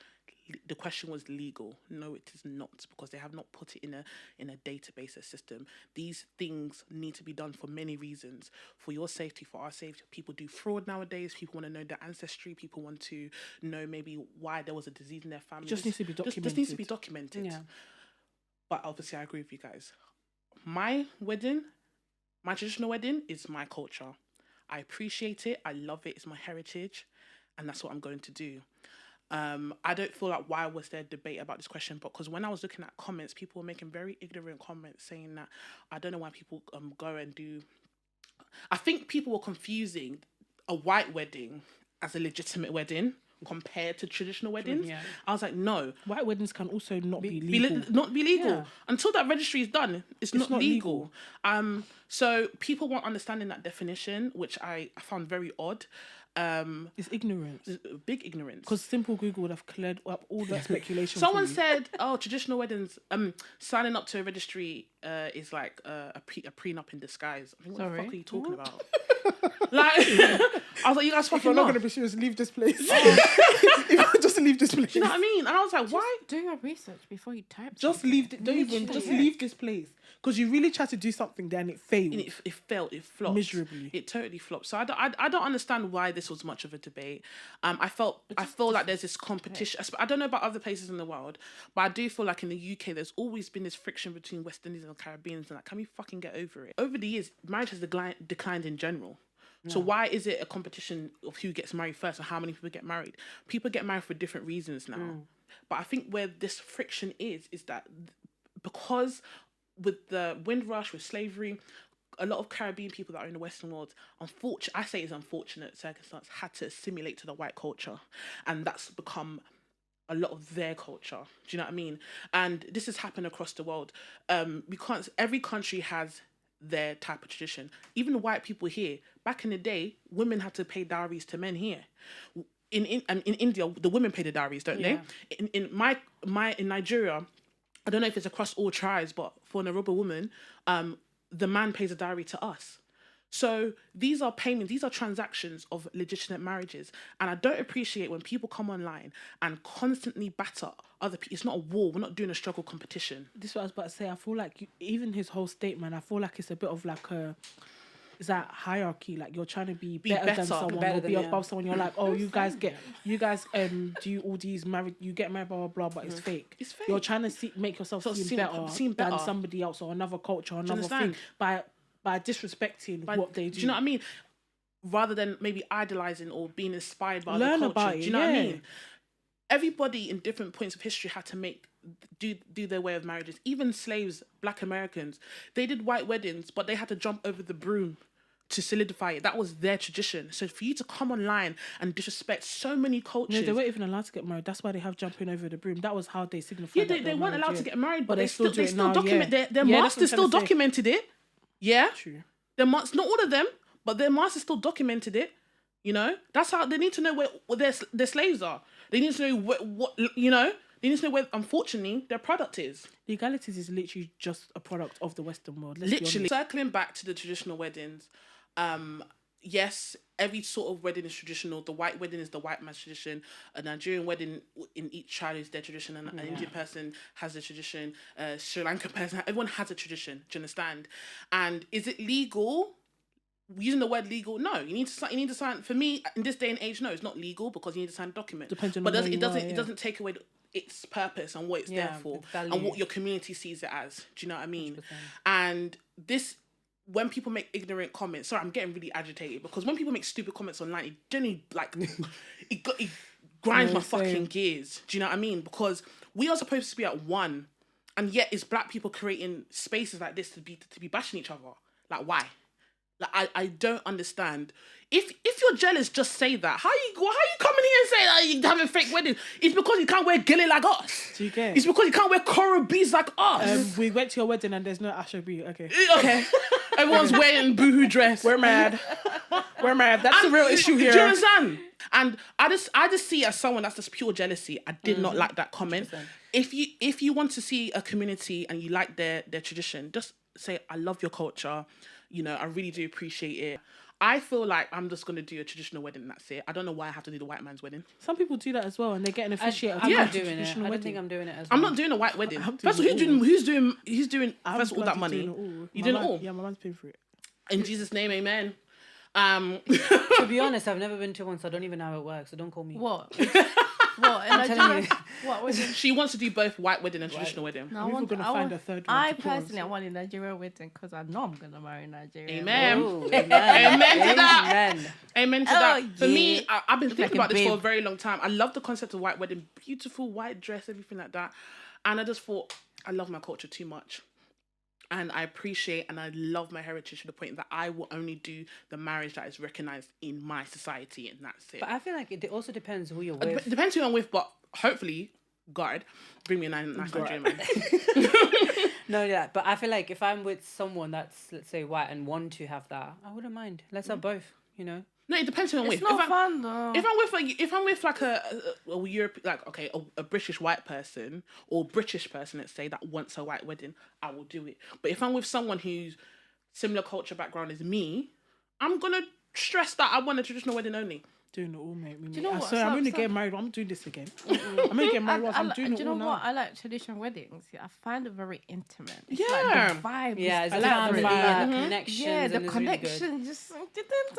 The question was legal. No, it is not, because they have not put it in a database, a system. These things need to be done for many reasons. For your safety, for our safety. People do fraud nowadays. People want to know their ancestry. People want to know maybe why there was a disease in their family. Just needs to be documented. Just needs to be documented. Yeah. But obviously, I agree with you guys. My wedding, my traditional wedding, is my culture. I appreciate it. I love it. It's my heritage, and that's what I'm going to do. I don't feel like why was there debate about this question, but because when I was looking at comments, people were making very ignorant comments saying that I don't know why people go and do. I think people were confusing a white wedding as a legitimate wedding compared to traditional weddings. Yeah. I was like, no, White weddings can also not be legal. not be legal Yeah. until that registry is done. It's not not legal. So people weren't understanding that definition, which I found very odd. It's ignorance. Big ignorance. Because simple Google would have cleared up all that speculation. Someone for you. said, "Oh, traditional weddings. Signing up to a registry is like a prenup in disguise." I think, what the fuck are you talking about? Like, I was like, "You guys If fucking you're not know." gonna be serious, leave this place. Just leave this place. Do you know what I mean? And I was like, "Why?" Do your research before you type. Just leave. Don't even. Just leave this place. Because you really tried to do something there and it failed. And it failed. It flopped Miserably. It totally flopped. So I don't understand why this was much of a debate. I feel like there's this competition. I don't know about other places in the world, but I do feel like in the UK there's always been this friction between West Indies and Caribbeans. And like, can we fucking get over it? Over the years, marriage has declined in general. So why is it a competition of who gets married first and how many people get married? People get married for different reasons now. But I think where this friction is that because with the Windrush, with slavery, a lot of Caribbean people that are in the Western world, I say it's unfortunate circumstance, had to assimilate to the white culture. And that's become a lot of their culture. Do you know what I mean? And this has happened across the world. Every country has their type of tradition. Even the white people here, back in the day, women had to pay dowries to men here. In India, the women pay the dowries, don't they? In Nigeria, I don't know if it's across all tribes, but for an Yoruba woman, the man pays a dowry to us. So these are payments, these are transactions of legitimate marriages. And I don't appreciate when people come online and constantly batter other people. It's not a war. We're not doing a struggle competition. This is what I was about to say. I feel like even his whole statement, I feel like it's a bit of like is that hierarchy? Like you're trying to be better than someone or be above someone. You're like, oh, you guys do all these you get married, blah, blah, blah, but it's fake. It's fake. You're trying to make yourself seem better than somebody else or another culture or another thing by disrespecting what they do. Do you know what I mean? Rather than maybe idolizing or being inspired by Learn other culture. about it, Do you know what I mean? Everybody in different points of history had to do their way of marriages. Even slaves, Black Americans, they did white weddings, but they had to jump over the broom to solidify it. That was their tradition. So for you to come online and disrespect so many cultures... No, they weren't even allowed to get married. That's why they have jumping over the broom. That was how they signified. Yeah, they weren't allowed to get married, but they still do it document... now, Their masters still documented it. Yeah? True. Not all of them, but their masters still documented it. You know? That's how... They need to know where their slaves are. They need to know what you know... They need to know where, unfortunately, their product is. Legalities is literally just a product of the Western world. Literally. Circling back to the traditional weddings, yes, every sort of wedding is traditional. The white wedding is the white man's tradition. A Nigerian wedding in each tribe is their tradition. And an Indian person has a tradition. Sri Lankan person, everyone has a tradition. Do you understand? And is it legal? Using the word legal, no. You need to sign. For me, in this day and age, no, it's not legal because you need to sign a document. Depends on it doesn't take away its purpose and what it's there for and what your community sees it as. Do you know what I mean? 100%. And this, when people make ignorant comments, sorry, I'm getting really agitated because when people make stupid comments online, it generally it grinds my fucking gears. Do you know what I mean? Because we are supposed to be at one, and yet it's Black people creating spaces like this to be bashing each other. Like, why? Like, I don't understand. If you're jealous, just say that. How you coming here and say that you having fake wedding? It's because you can't wear gilly like us. Do you get? It's because you can't wear coral beads like us. We went to your wedding and there's no Asher B. Okay. Okay. Everyone's wearing boohoo dress. We're mad. We're mad. That's the real issue here. Do you understand? And I just see it as someone that's just pure jealousy. I did not like that comment. 100%. If you want to see a community and you like their tradition, just say, I love your culture. You know, I really do appreciate it. I feel like I'm just gonna do a traditional wedding and that's it. I don't know why I have to do the white man's wedding. Some people do that as well, and they get an officiator. I'm Yeah. not doing it. traditional I don't wedding. think I'm doing it as well. I'm not doing a white wedding. I'm First of all, doing who's doing I'm first of all that bloody money? doing it all. You My doing it man- all? Yeah, my man's paying for it. In Jesus' name, amen. To be honest, I've never been to one, so I don't even know how it works. So don't call me. What? What? In I'm telling Nigeria? you. What was it? She wants to do both white wedding and traditional wedding. No, I We're want gonna I find want- a third one I to put on, personally, I want a Nigerian wedding because I know I'm gonna marry Nigeria. Amen. Ooh, Amen to that. Amen. Amen to Oh, that. For me, yeah. I've been Look thinking like about a this for a babe. very long time. I love the concept of white wedding, beautiful white dress, everything like that. And I just thought, I love my culture too much. And I appreciate and I love my heritage to the point that I will only do the marriage that is recognized in my society, and that's it. But I feel like it also depends who you're It with. depends who I'm with, but hopefully, God, bring me a nice Nigerian man. No, yeah, but I feel like if I'm with someone that's, let's say, white and want to have that, I wouldn't mind. Let's have both, you know? No, it depends who I'm It's with. not fun though. If I'm with like a Europe, like okay, a British white person or British person, let's say, that wants a white wedding, I will do it. But if I'm with someone who's similar culture background as me, I'm gonna stress that I want a traditional wedding only. Doing it all, mate. you know what? So I'm gonna So- get married. I'm doing this again. I'm gonna get married. I'm doing do it you know all now. what? I like traditional weddings. I find it very intimate. It's Yeah. like the vibe. Yeah, is it's the like the family vibe. and the connections. yeah, the and it's really good. connection. Just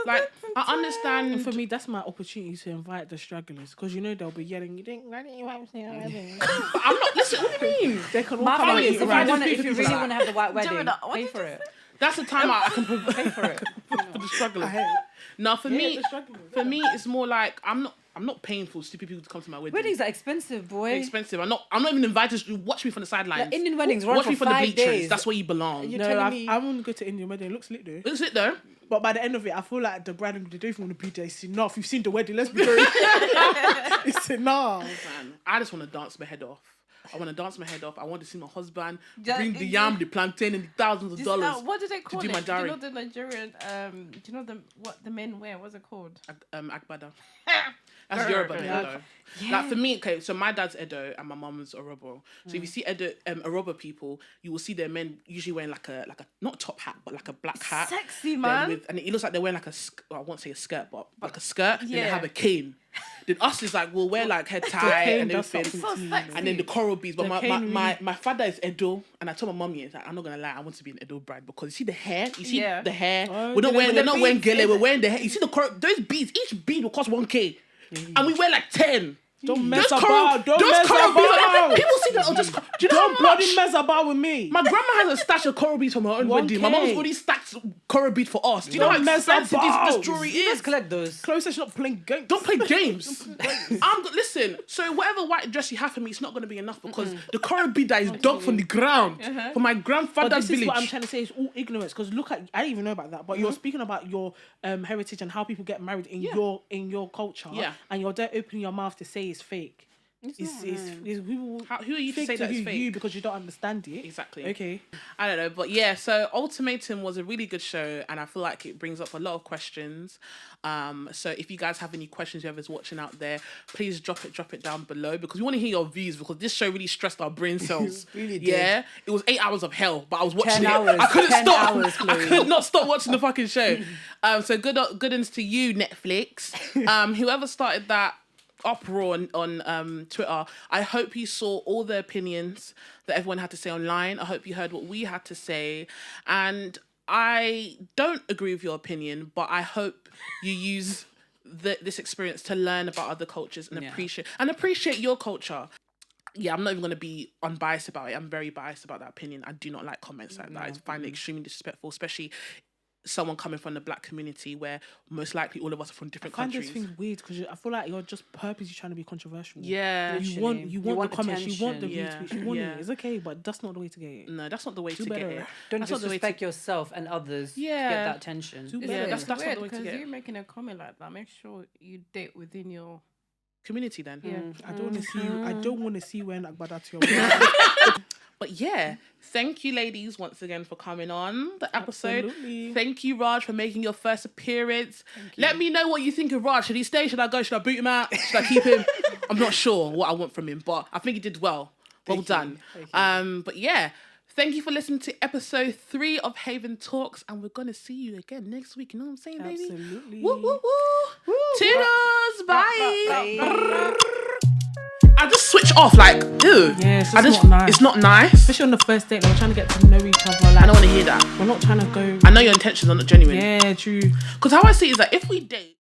Like I understand. And for me, that's my opportunity to invite the stragglers, because you know they'll be yelling. You didn't. Why didn't you invite me to your wedding?" But I'm not. Listen, what do you mean? They can all My come thing and is, eat if, around. If you really want to have the white wedding, Gemini, what pay did for you it. That's the time I can Pay for it. for the strugglers. I hate it. No, for me, the strugglers. for me, it's more like I'm not paying for stupid people to come to my wedding. Weddings are expensive, boy. They're expensive. I'm not even invited to watch me from the sidelines. Like Indian weddings run Watch for me from the 5 bleachers. days. That's where you belong. You're No, telling me- I want to go to Indian wedding. It looks lit though. Is it though? But by the end of it, I feel like the bride and the don't even want to be there. It's enough. You've seen the wedding. Let's be going. It's enough. Man, I just want to dance my head off. I want to dance my head off. I want to see my husband Ja- bring the yam, the plantain, and the thousands of Just, dollars. what do they call do it? my Do you dowry. know the Nigerian? Do you know what the men wear? What's it called? Agbada. That's Yoruba men, though. Like for me, okay, so my dad's Edo and my mum's Orobo. So if you see Orobo people, you will see their men usually wearing like a not top hat, but like a black hat. Sexy, Then man. and it looks like they're wearing like I won't say a skirt, but like a skirt. And they Yeah. have a cane. Then us is like we'll wear like head tie cane and does everything. So sexy. And then the coral beads. But The my cane my father is Edo, and I told my mum, yes, I'm not gonna lie, I want to be an Edo bride because you see the hair, you see Yeah. the hair. Oh, we're not yeah, wearing, the they're not wearing beads. gele, we're wearing the hair. You see the coral, those beads, each bead will cost 1K, and we wear like 10. Don't mess Those about. Don't those mess coral beads, about. people see that. Oh, just do you know Don't how bloody much? mess about with me. My grandma has a stash of coral beads from her own 1K. wedding. My mum's already stacked coral beads for us. Do you know Don't how mess expensive about. this jewelry Let's is? collect those. Closest not playing games. Don't play games. Listen. So whatever white dress you have for me, it's not going to be enough because the coral bead that is dug from the ground for my But grandfather's this is village. what I'm trying to say. It's all ignorance. Because look at, I didn't even know about that. But you're speaking about your heritage and how people get married in your culture. Yeah. And you're there opening your mouth to say it's fake. It's people Who are you to fake say that it's you fake? because you don't understand it. Exactly. Okay. I don't know, but yeah. So Ultimatum was a really good show, and I feel like it brings up a lot of questions. So if you guys have any questions, whoever's watching out there, please drop it down below because we want to hear your views because this show really stressed our brain cells. Really did. Yeah, it was 8 hours of hell, but I was watching 10 it. hours, I couldn't 10 stop. hours, I Chloe. could not stop watching the fucking show. So good to you, Netflix. Whoever started that uproar on Twitter, I hope you saw all the opinions that everyone had to say online. I hope you heard what we had to say, and I don't agree with your opinion, but I hope you use this experience to learn about other cultures and appreciate your culture. Yeah, I'm not even going to be unbiased about it. I'm very biased about that opinion. I do not like comments like that. I find it extremely disrespectful, especially someone coming from the black community where most likely all of us are from different I find countries. those things weird because I feel like you're just purposely trying to be controversial. Yeah. You want the comments, you want the attention. retweets, you want Yeah. it. It's okay, but that's not the way to get it. No, that's not the way to better. get it. Don't That's not the way disrespect yourself and others to Yeah. get that attention. Do Yeah, better. that's not weird the way to because get it. you're making a comment like that. Make sure you date within your Community then. yeah. I don't want to see you. I don't want to see wearing Agbada to your wedding. But yeah, thank you ladies once again for coming on the episode. Absolutely. Thank you, Raj, for making your first appearance. Let me know what you think of Raj. Should he stay? Should I go? Should I boot him out? Should I keep him? I'm not sure what I want from him, but I think he did well. Well done. But yeah, Thank you for listening to episode 3 of Haven Talks, and we're gonna see you again next week. You know what I'm saying, baby? Absolutely. Woo woo woo. Toodles. Bye. I just switch off like, ew. Yeah, it's I just just, not nice. It's not nice. Especially on the first date, like, we're trying to get to know each other. Like, I don't want to hear that. we're not trying to go. I know your intentions are not genuine. Yeah, true. Because how I see it is that if we date.